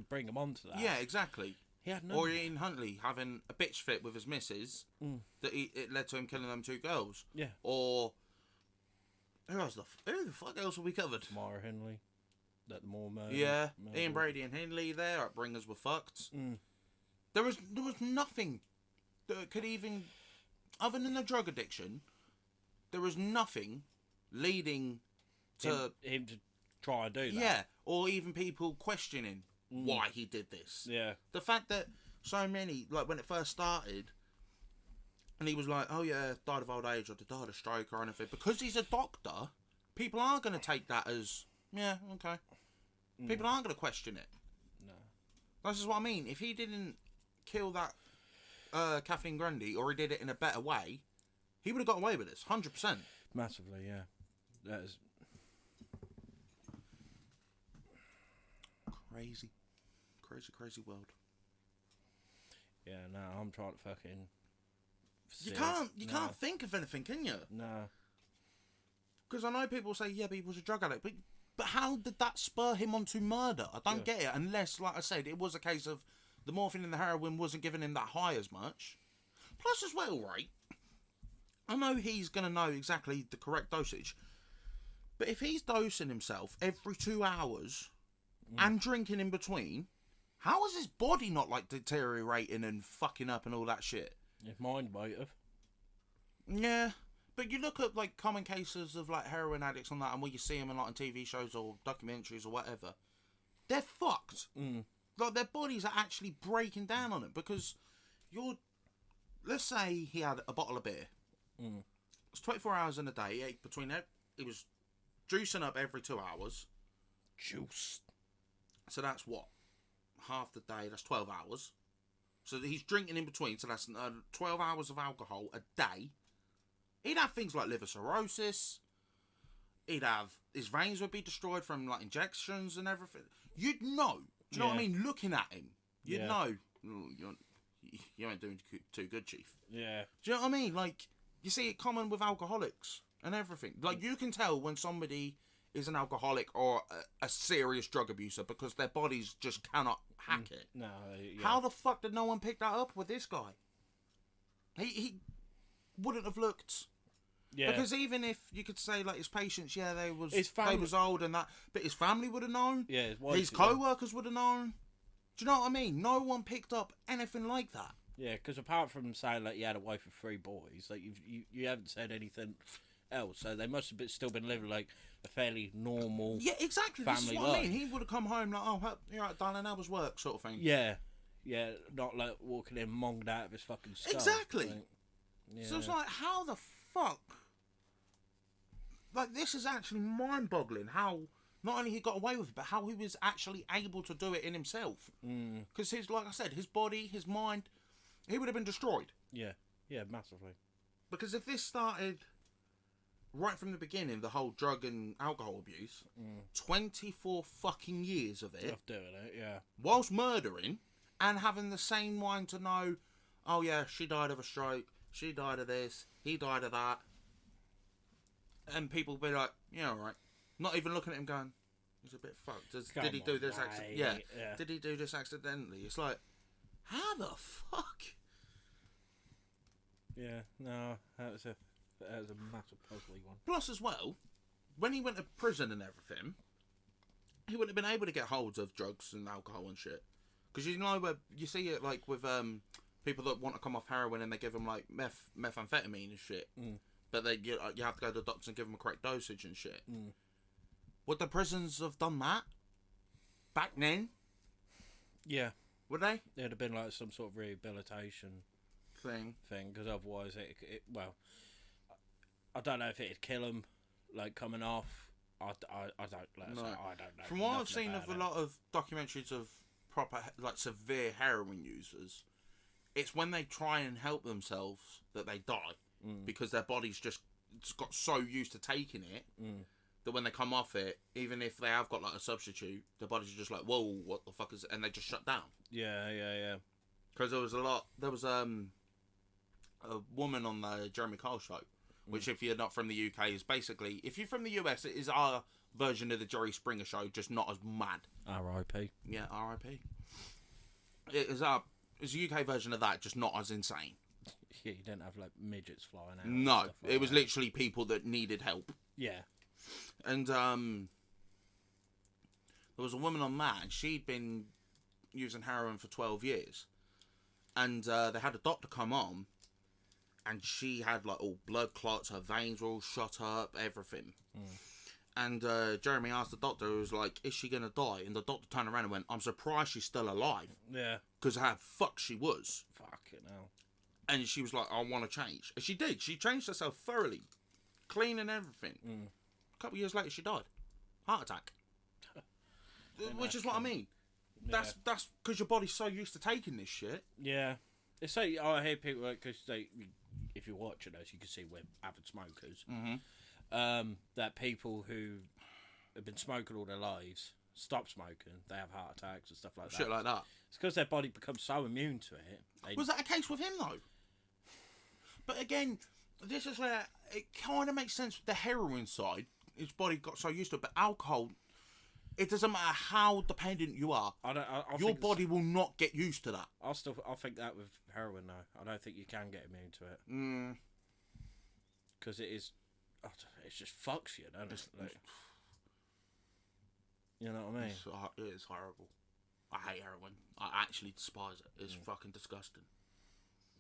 bring them onto that. Yeah, exactly. He had no. Or Ian Huntley having a bitch fit with his missus that it led to him killing them 2 girls. Yeah. Or who the fuck else have we covered? Mara Henley, that more murder. Yeah, Ian Brady and Henley. Their upbringers were fucked. There was nothing that could even, other than the drug addiction. There was nothing leading to him to try and do that. Yeah, or even people questioning why he did this. Yeah. The fact that so many, like when it first started, And he was like, oh yeah, died of old age or died of stroke or anything. Because he's a doctor, people aren't going to take that as, yeah, okay. People aren't going to question it. No. That's just what I mean. If he didn't kill that Kathleen Grundy, or he did it in a better way, he would have got away with this, 100%. Massively, yeah. That is crazy, crazy world. Yeah, no, I'm trying to fucking. You can't think of anything, can you? No. Because I know people say, yeah, but he was a drug addict, but how did that spur him on to murder? I don't get it, unless, like I said, it was a case of the morphine and the heroin wasn't giving him that high as much. Plus, as well, right, I know he's going to know exactly the correct dosage, but if he's dosing himself every 2 hours and drinking in between, how is his body not, like, deteriorating and fucking up and all that shit? His mind might have. Yeah. But you look at, like, common cases of, like, heroin addicts and that, and where you see them in, like, on TV shows or documentaries or whatever, they're fucked. Like, their bodies are actually breaking down on it, because let's say he had a bottle of beer. It's 24 hours in a day. He ate between it. He was juicing up every 2 hours. Juice. So that's what? Half the day. That's 12 hours. So he's drinking in between. So that's 12 hours of alcohol a day. He'd have things like liver cirrhosis. He'd have... His veins would be destroyed from, like, injections and everything. You'd know. Do you know what I mean? Looking at him. You'd know. You ain't doing too good, Chief. Yeah. Do you know what I mean? Like, you see it common with alcoholics and everything. Like, you can tell when somebody is an alcoholic or a serious drug abuser because their bodies just cannot hack it. No. Yeah. How the fuck did no one pick that up with this guy? He wouldn't have looked... Yeah. Because even if you could say, like, his patients, yeah, they was old and that, but his family would have known. Yeah, his co-workers would have known. Do you know what I mean? No one picked up anything like that. Yeah, because apart from saying, like, you had a wife of 3 boys, like, you haven't said anything else, so they must have still been living, like, a fairly normal Yeah, exactly. family This is what life. I mean. He would have come home like, oh, you're right, darling, how was work, sort of thing. Yeah. Yeah, not, like, walking in monged out of his fucking skull. Exactly. Like, yeah. So it's like, how the fuck... Like, this is actually mind-boggling how not only he got away with it, but how he was actually able to do it in himself. Because like I said, his body, his mind, he would have been destroyed. Yeah, massively. Because if this started right from the beginning, the whole drug and alcohol abuse, 24 fucking years of it, Of doing it, yeah. whilst murdering, and having the same mind to know, oh yeah, she died of a stroke, she died of this, he died of that. And people be like, yeah, alright. Not even looking at him going, he's a bit fucked. Did he do this accidentally? Yeah. Did he do this accidentally? It's like, how the fuck? Yeah, no, that was a massive puzzly one. Plus, as well, when he went to prison and everything, he wouldn't have been able to get holds of drugs and alcohol and shit. Because you know where you see it, like, with people that want to come off heroin and they give them, like, methamphetamine and shit. But you have to go to the doctor and give them a correct dosage and shit. Would the prisons have done that back then? Yeah. Would they? There'd have been like some sort of rehabilitation thing, because otherwise well, I don't know if it'd kill him, like, coming off. I don't know. From what I've seen of a lot of documentaries of proper, like, severe heroin users, it's when they try and help themselves that they die. Because their body's just got so used to taking it that when they come off it, even if they have got, like, a substitute, their body's just like, whoa, what the fuck is it? And they just shut down. Yeah. Because there was a woman on the Jeremy Kyle show, which, if you're not from the UK, is basically, if you're from the US, it is our version of the Jerry Springer show, just not as mad. R.I.P. Yeah, R.I.P. It is a UK version of that, just not as insane. Yeah, you didn't have, like, midgets flying out. No, Like it was literally people that needed help. Yeah. And there was a woman on that, and she'd been using heroin for 12 years. And they had a doctor come on, and she had, like, all blood clots, her veins were all shot up, everything. And Jeremy asked the doctor, who was like, is she going to die? And the doctor turned around and went, I'm surprised she's still alive. Yeah. Because how fucked she was. Fucking hell. And she was like, I want to change. And she did. She changed herself thoroughly. Clean and everything. A couple of years later, she died. Heart attack. Which is what I mean. Yeah. That's because your body's so used to taking this shit. Yeah. It's like, I hear people, because if you're watching us, you can see we're avid smokers. That people who have been smoking all their lives stop smoking, they have heart attacks and stuff like that. Shit like that. It's because their body becomes so immune to it. Was that a case with him, though? But again, this is where it kind of makes sense with the heroin side. His body got so used to it, but alcohol, it doesn't matter how dependent you are. Your body will not get used to that. I'll think that with heroin, though. I don't think you can get immune to it. Because it just fucks you, doesn't it? Like, you know what I mean? It is horrible. I hate heroin. I actually despise it. It's fucking disgusting.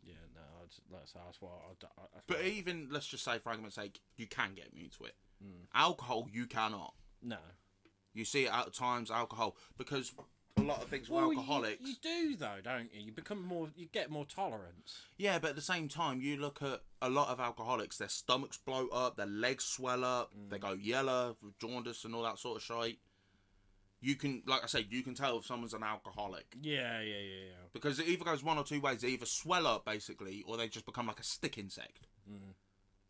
Yeah, no, that's why But even, let's just say, for argument's sake, you can get immune to it. Alcohol, you cannot. No. You see it at times, alcohol, because a lot of things with alcoholics. You do though, don't you? You get more tolerance. Yeah, but at the same time, you look at a lot of alcoholics, their stomachs bloat up, their legs swell up, they go yellow, with jaundice and all that sort of shit. You can, like I said, you can tell if someone's an alcoholic. Yeah. Because it either goes one or two ways. They either swell up, basically, or they just become like a stick insect.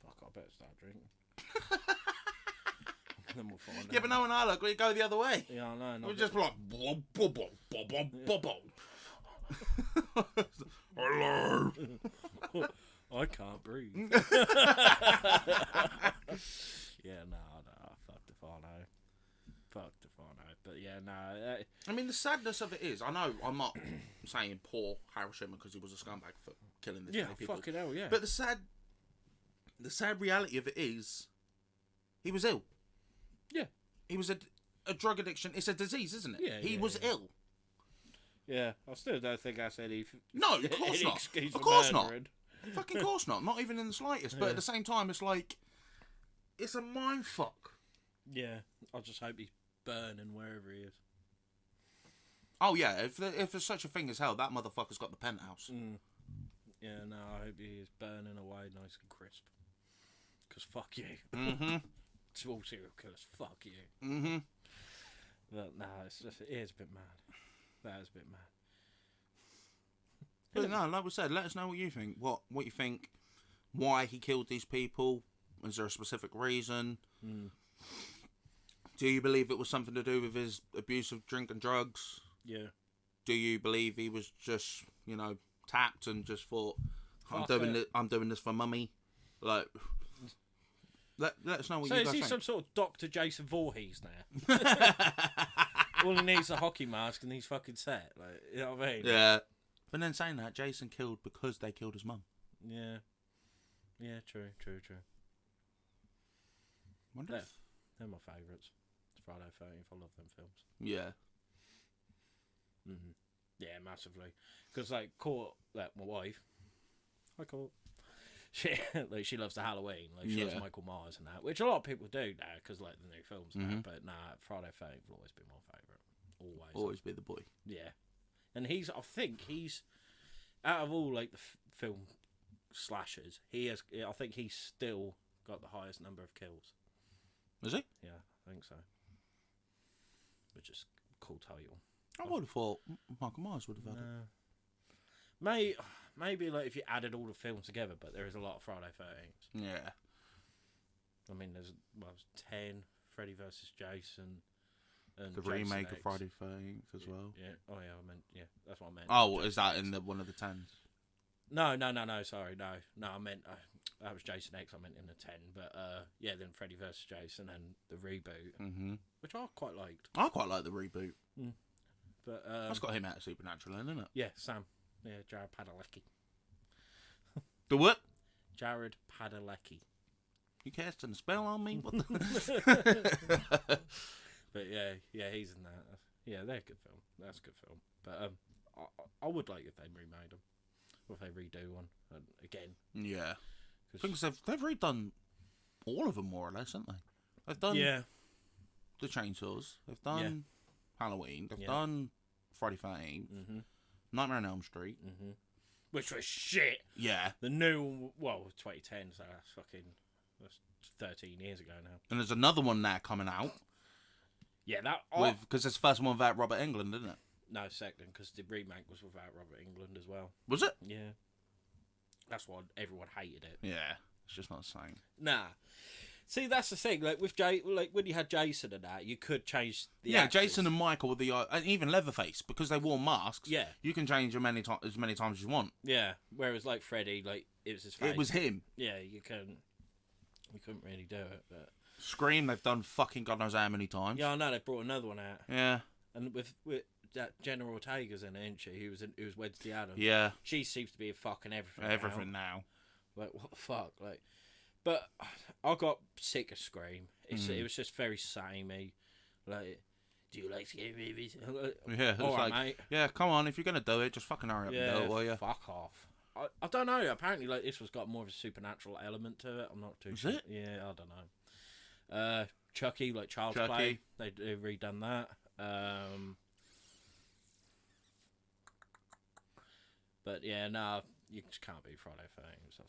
Fuck, I better start drinking. Then we'll find out. Yeah, but no one I look, we go the other way. Yeah, I know. We'll just be like, boom, boom, boom, boom, boom, boom. Hello. I can't breathe. Yeah, no. Fucked if I know. But yeah, no. I mean, the sadness of it is, I know I'm not saying poor Harold Shipman because he was a scumbag for killing this many people. Fucking hell, yeah. But the sad reality of it is, he was ill. Yeah. He was a drug addiction. It's a disease, isn't it? Yeah. He was ill. Yeah, I still don't think that's any. No, of course not. Of course not. Fucking course not. Not even in the slightest. But at the same time, it's like, it's a mind fuck. Yeah, I just hope he's burning wherever he is. Oh yeah, if there's such a thing as hell, that motherfucker's got the penthouse. Yeah, no, I hope he is burning away nice and crisp. Because fuck you. To all serial killers, fuck you. But no, it is a bit mad. That is a bit mad. But no, like we said, let us know what you think. What you think? Why he killed these people? Is there a specific reason? Do you believe it was something to do with his abuse of drink and drugs? Yeah. Do you believe he was just, tapped and just thought, I'm doing this for mummy? Like, let us know what you guys think. So is he some sort of Dr. Jason Voorhees now? All he needs is a hockey mask and he's fucking set. Like, you know what I mean? Yeah. But then saying that, Jason killed because they killed his mum. Yeah. Yeah, true. They're my favourites. It's Friday 13th. I love them films. Yeah. Yeah, massively. Because, like, my wife, hi, Court. She loves the Halloween. Like, she loves Michael Myers and that, which a lot of people do now because, like, the new films and that. But, Friday 13th will always be my favourite. Always be the boy. Yeah. And I think he's, out of all, like, the film slashers, I think he's still got the highest number of kills. Is he? Yeah, I think so. Which is a cool title. I would have thought Michael Myers would have had it. Maybe like if you added all the films together, but there is a lot of Friday 13th. Yeah. I mean, there's 10, Freddy vs. Jason, and the Jason remake X. of Friday 13th as well. Yeah. Oh yeah, that's what I meant. Oh, Jason is that X. in one of the 10s? No. Sorry, no. I meant that was Jason X. I meant in the 10, but then Freddy vs. Jason and the reboot, which I quite liked. I quite like the reboot. But that's got him out of Supernatural, isn't it? Yeah, Sam. Yeah, Jared Padalecki. The what? Jared Padalecki. You casting a spell on me? What But yeah, he's in that. Yeah, they're a good film. That's a good film. But I would like if they remade them, or if they redo one again. Yeah, because they've redone all of them more or less, haven't they? They've done the Chainsaws. They've done Halloween. They've done Friday 13th. Nightmare on Elm Street. which was shit. Yeah. The new, well, 2010, so that's 13 years ago now. And there's another one now coming out. Yeah, that... Because it's the first one without Robert Englund, isn't it? No, second, because the remake was without Robert Englund as well. Was it? Yeah. That's why everyone hated it. Yeah. It's just not the same. Nah. See, that's the thing. Like with when you had Jason and that, you could change the actors. actors. Jason and Michael with the and even Leatherface, because they wore masks. Yeah. You can change them as many times as you want. Yeah. Whereas like Freddy, like it was his face. It was him. Yeah, you couldn't really do it. But Scream, they've done fucking God knows how many times. yeah, I know they brought another one out. Yeah. And with that Jenna Ortega's in it, isn't she? Who was Wednesday Addams. Yeah. She seems to be in fucking everything. Everything now. Like what the fuck, like. But I got sick of Scream. It was just very samey. Like, do you like scary movies? Yeah, all right, like, mate. Yeah, come on. If you're gonna do it, just fucking hurry up and do it, will you? Fuck off. I don't know. Apparently, like this was got more of a supernatural element to it. I'm not too sure. Is it? Yeah, I don't know. Chucky, like Child's Play. They've redone that. But yeah, no, you just can't be Friday things.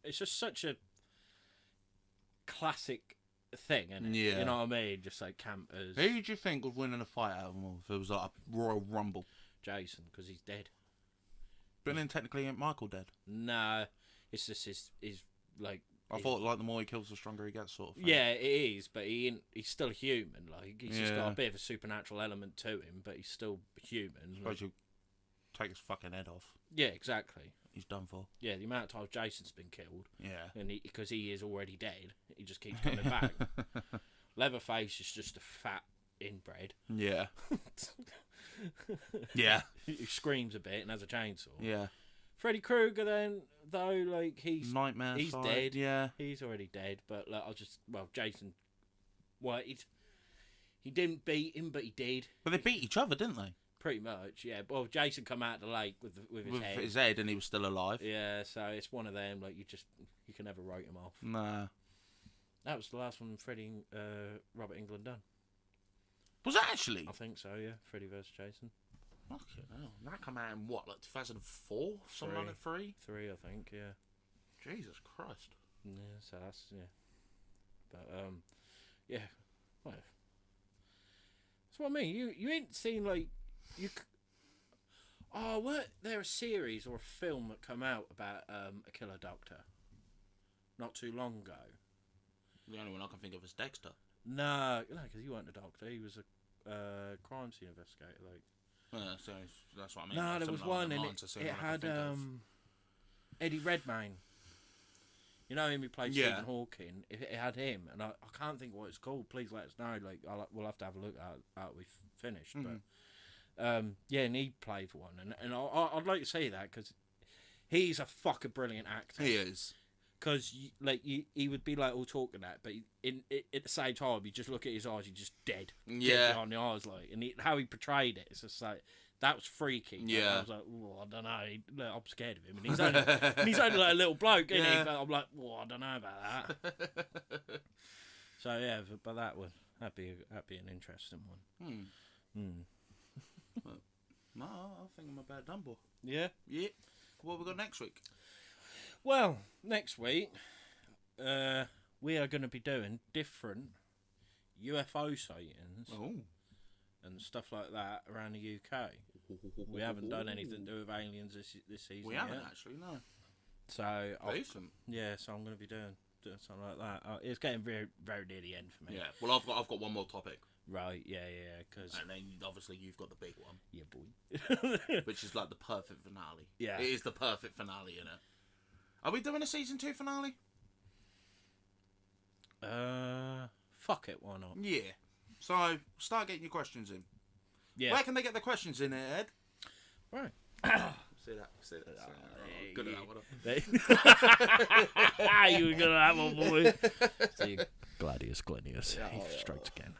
It's just such a classic thing, isn't it? Yeah. You know what I mean? Just like campers. Who do you think was winning a fight out of them all if it was like a Royal Rumble? Jason, because he's dead. But then technically ain't Michael dead? No, it's just his like. I thought like the more he kills, the stronger he gets, sort of thing. Yeah, it is, but he's still human. Like he's just got Yeah. a bit of a supernatural element to him, but he's still human. Suppose you take his fucking head off. Yeah, exactly. He's done for. Yeah, the amount of times Jason's been killed, Yeah. and because he is already dead, he just keeps coming back. Leatherface is just a fat inbred. Yeah. Yeah. He screams a bit and has a chainsaw. Yeah. Freddy Krueger, then, though, like he's Nightmare. he's side. dead. Yeah. He's already dead. But like, Jason. Well, he didn't beat him, but he did. But they beat each other, didn't they? Pretty much, yeah. Well, Jason come out of the lake with his head. And he was still alive. Yeah, so it's one of them. Like you can never write him off. Nah. That was the last one Freddie Robert Englund done. Was it actually? I think so. Yeah, Freddy vs Jason. Fucking hell. That come out in what, like 2004? Something like that? 3? 3, I think. Yeah. Jesus Christ. Yeah. So that's But yeah. Well, that's what I mean. You ain't seen like you. Weren't there a series or a film that come out about a killer doctor? Not too long ago. The only one I can think of is Dexter. No, because he wasn't a doctor. He was a crime scene investigator. Like. So that's what I mean. No, there was one, and it had Eddie Redmayne. You know him who played Stephen Hawking. It had him, and I can't think what it's called. Please let us know. Like we'll have to have a look at we've finished. Mm-hmm. But yeah, and he played for one, and I'd like to see that because he's a fucking brilliant actor. He is. Because he would be like all talking that, but at the same time, you just look at his eyes, he's just dead. Yeah. Dead on the eyes, like, and how he portrayed it, it's just like that was freaky. Yeah. I was like, I don't know, I'm scared of him, and he's only like a little bloke, isn't he? But I'm like, I don't know about that. So yeah, but that'd be an interesting one. No, I think I'm about done, boy. Yeah. Yeah. What we got next week? Well, next week, we are going to be doing different UFO sightings and stuff like that around the UK. We haven't done anything to do with aliens this season. We haven't actually, no. So Decent. So I'm going to be doing something like that. It's getting very, very near the end for me. Yeah. Well, I've got one more topic. Right. Yeah. Cause and then obviously you've got the big one. Yeah, boy. Which is like the perfect finale. Yeah. It is the perfect finale, isn't it? Are we doing a season 2 finale? Fuck it, why not? Yeah. So start getting your questions in. Yeah. Where can they get their questions in, Ed? Right. See that. Good at that one. You were good at that one, boy. See, Gladius Glenius. He strikes again.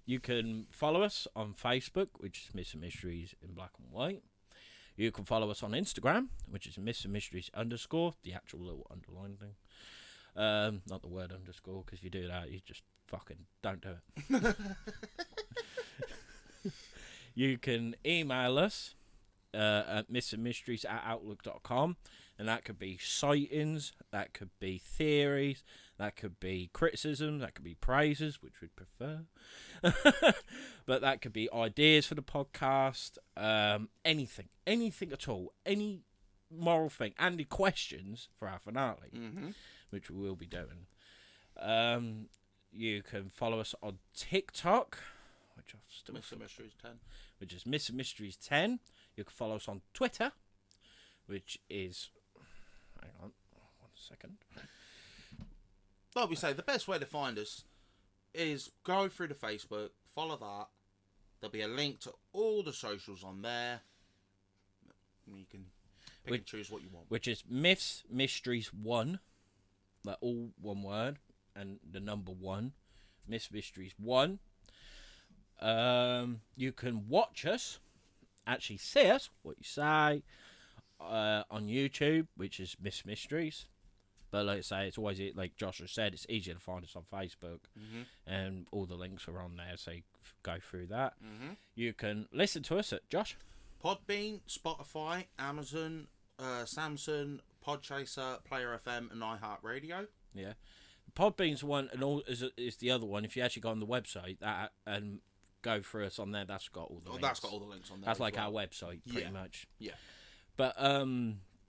You can follow us on Facebook, which is Myths and Mysteries in black and white. You can follow us on Instagram, which is Myths and Mysteries _ the actual little underline thing. Not the word underscore, because if you do that, you just fucking don't do it. You can email us at missingmysteries@outlook.com, and that could be sightings, that could be theories, that could be criticism, that could be praises, which we'd prefer, but that could be ideas for the podcast, anything at all, any moral thing, and the questions for our finale, which we will be doing. You can follow us on TikTok, which I've still Missing Mysteries 10. Which is Missing Mysteries 10. You can follow us on Twitter, which is... Hang on, 1 second. Like we say, the best way to find us is go through the Facebook, follow that. There'll be a link to all the socials on there. You can pick and choose what you want. Which is Myths Mysteries 1. Like all one word. And the number 1. Myths Mysteries 1. You can watch us, actually see us, what you say, on YouTube, which is Myths Mysteries. But like I say, it's always, like Joshua said, it's easier to find us on Facebook, and all the links are on there, so you go through that. You can listen to us at Josh. Podbean, Spotify, Amazon, Samsung, Podchaser, Player FM, and iHeartRadio. Yeah, Podbean's one, and all is the other one. If you actually go on the website that and go through us on there, that's got all the links. That's got all the links on there. That's like our website, pretty much. Yeah. But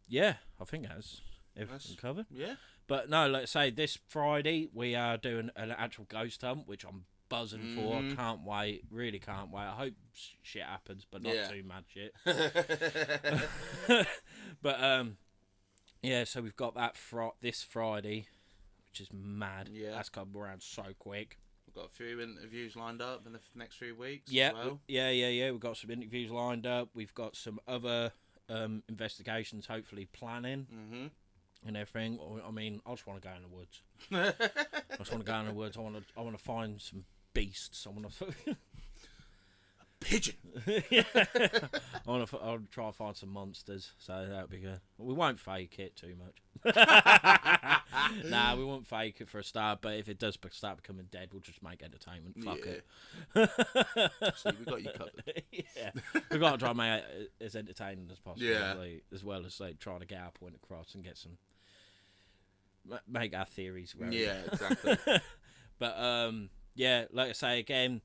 yeah, I think that's everything covered. Yeah. But no, like I say, this Friday we are doing an actual ghost hunt, which I'm buzzing for. Can't wait. Really can't wait. I hope shit happens, but not too mad shit. But yeah, so we've got that this Friday, which is mad. Yeah. That's come around so quick. We've got a few interviews lined up in the next few weeks. Yeah, as well. yeah. We've got some interviews lined up. We've got some other investigations, hopefully planning and everything. I mean, I just want to go in the woods. I just want to go in the woods. I want to find some beasts. I want to. Pigeon. Yeah. I'll try to find some monsters, so that'll be good. We won't fake it too much. Nah, we won't fake it for a start, but if it does start becoming dead, we'll just make entertainment. Fuck it. See, we got you covered. Yeah, we've got to try and make it as entertaining as possible. Yeah. As well as like trying to get our point across and get some make our theories relevant. Yeah, exactly. But yeah, like I say again,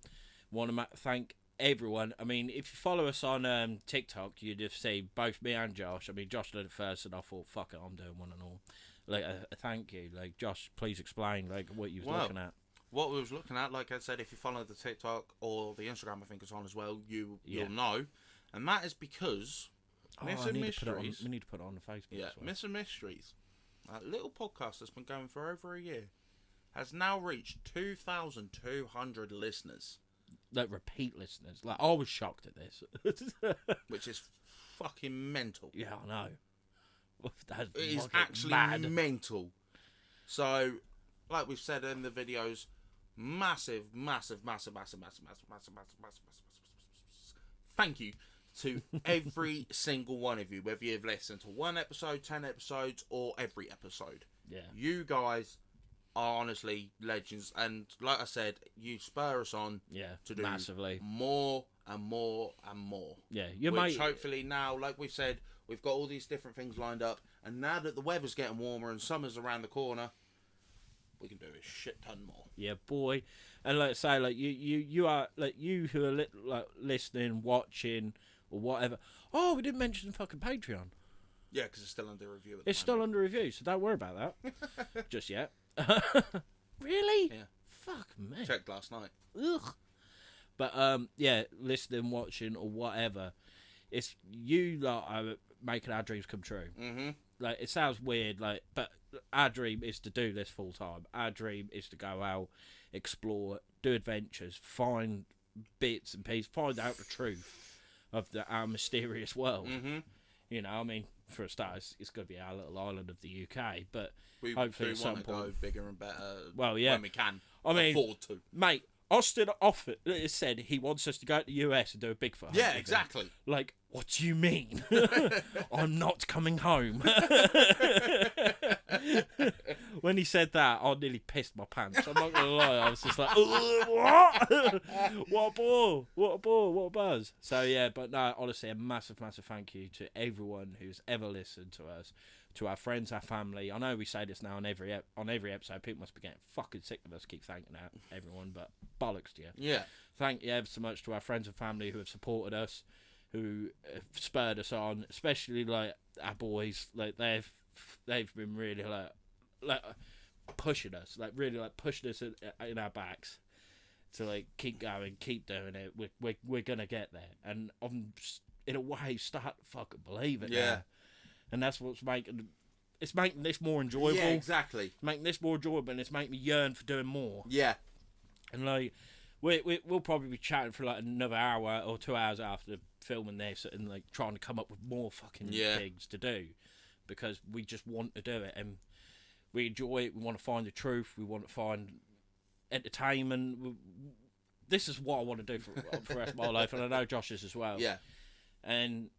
want to thank everyone. I mean, if you follow us on TikTok, you'd have seen both me and Josh. I mean, Josh did it first, and I thought, fuck it, I'm doing one and all. Like, thank you. Like, Josh, please explain like what you was looking at. What we was looking at, like I said, if you follow the TikTok or the Instagram, I think it's on as well, you'll know. And that is because Missing Mysteries. We need to put it on the Facebook. Yeah, as well. Missing Mysteries, that little podcast that's been going for over a year, has now reached 2,200 listeners. Like repeat listeners. Like, I was shocked at this. Which is fucking mental. Yeah, I know. It is actually mental. So, like we've said in the videos, massive thank you to every single one of you, whether you've listened to 1 episode, 10 episodes, or every episode. Yeah. You guys are honestly legends, and like I said, you spur us on to do massively more and more and more. Yeah, which hopefully now, like we've said, we've got all these different things lined up, and now that the weather's getting warmer and summer's around the corner, we can do a shit ton more. Yeah, boy. And like I say, like you are like you who are like listening, watching, or whatever. Oh, we didn't mention fucking Patreon. Yeah, because it's still under review. It's still under review, so don't worry about that just yet. Really? Yeah. Fuck me. Checked last night. Ugh. But yeah, listening, watching, or whatever. It's you lot are making our dreams come true. Mm-hmm. Like, it sounds weird, like, but our dream is to do this full time. Our dream is to go out, explore, do adventures, find bits and pieces, find out the truth of our mysterious world. Mm-hmm. You know, I mean, for a start, it's going to be our little island of the UK, but we hopefully do want to go bigger and better. Well, yeah, when we can. I mean, afford to. Mate, Austin offered said he wants us to go to the US and do a Bigfoot hunt. Yeah, exactly. Like, what do you mean? I'm not coming home. when he said that, I nearly pissed my pants. I'm not gonna lie. I was just like, what? What a ball! What a ball! What a buzz! So yeah, but no, honestly, a massive, massive thank you to everyone who's ever listened to us, to our friends, our family. I know we say this now on every episode. People must be getting fucking sick of us keep thanking everyone, but bollocks to you. Yeah. Thank you ever so much to our friends and family who have supported us, who have spurred us on, especially like our boys. Like they've been really like pushing us, like really like pushing us in our backs to like keep going, keep doing it. We're gonna get there, and I'm in a way start to fucking believe it. Yeah. Now. And that's what's making this more enjoyable. Yeah, exactly. It's making this more enjoyable, and it's making me yearn for doing more. Yeah. And like we'll probably be chatting for like another hour or 2 hours after filming this, and like trying to come up with more fucking things to do, because we just want to do it and we enjoy it. We want to find the truth. We want to find entertainment. This is what I want to do for the rest of my life, and I know Josh is as well. Yeah. And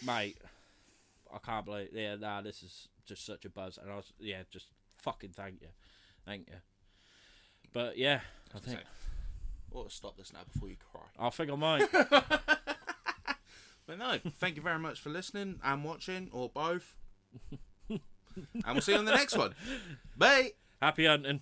mate, I can't believe. Yeah, nah, this is just such a buzz, and I was just fucking thank you. But yeah, I think. I ought to stop this now before you cry. I think I might. But no, thank you very much for listening and watching, or both. And we'll see you on the next one. Bye. Happy hunting.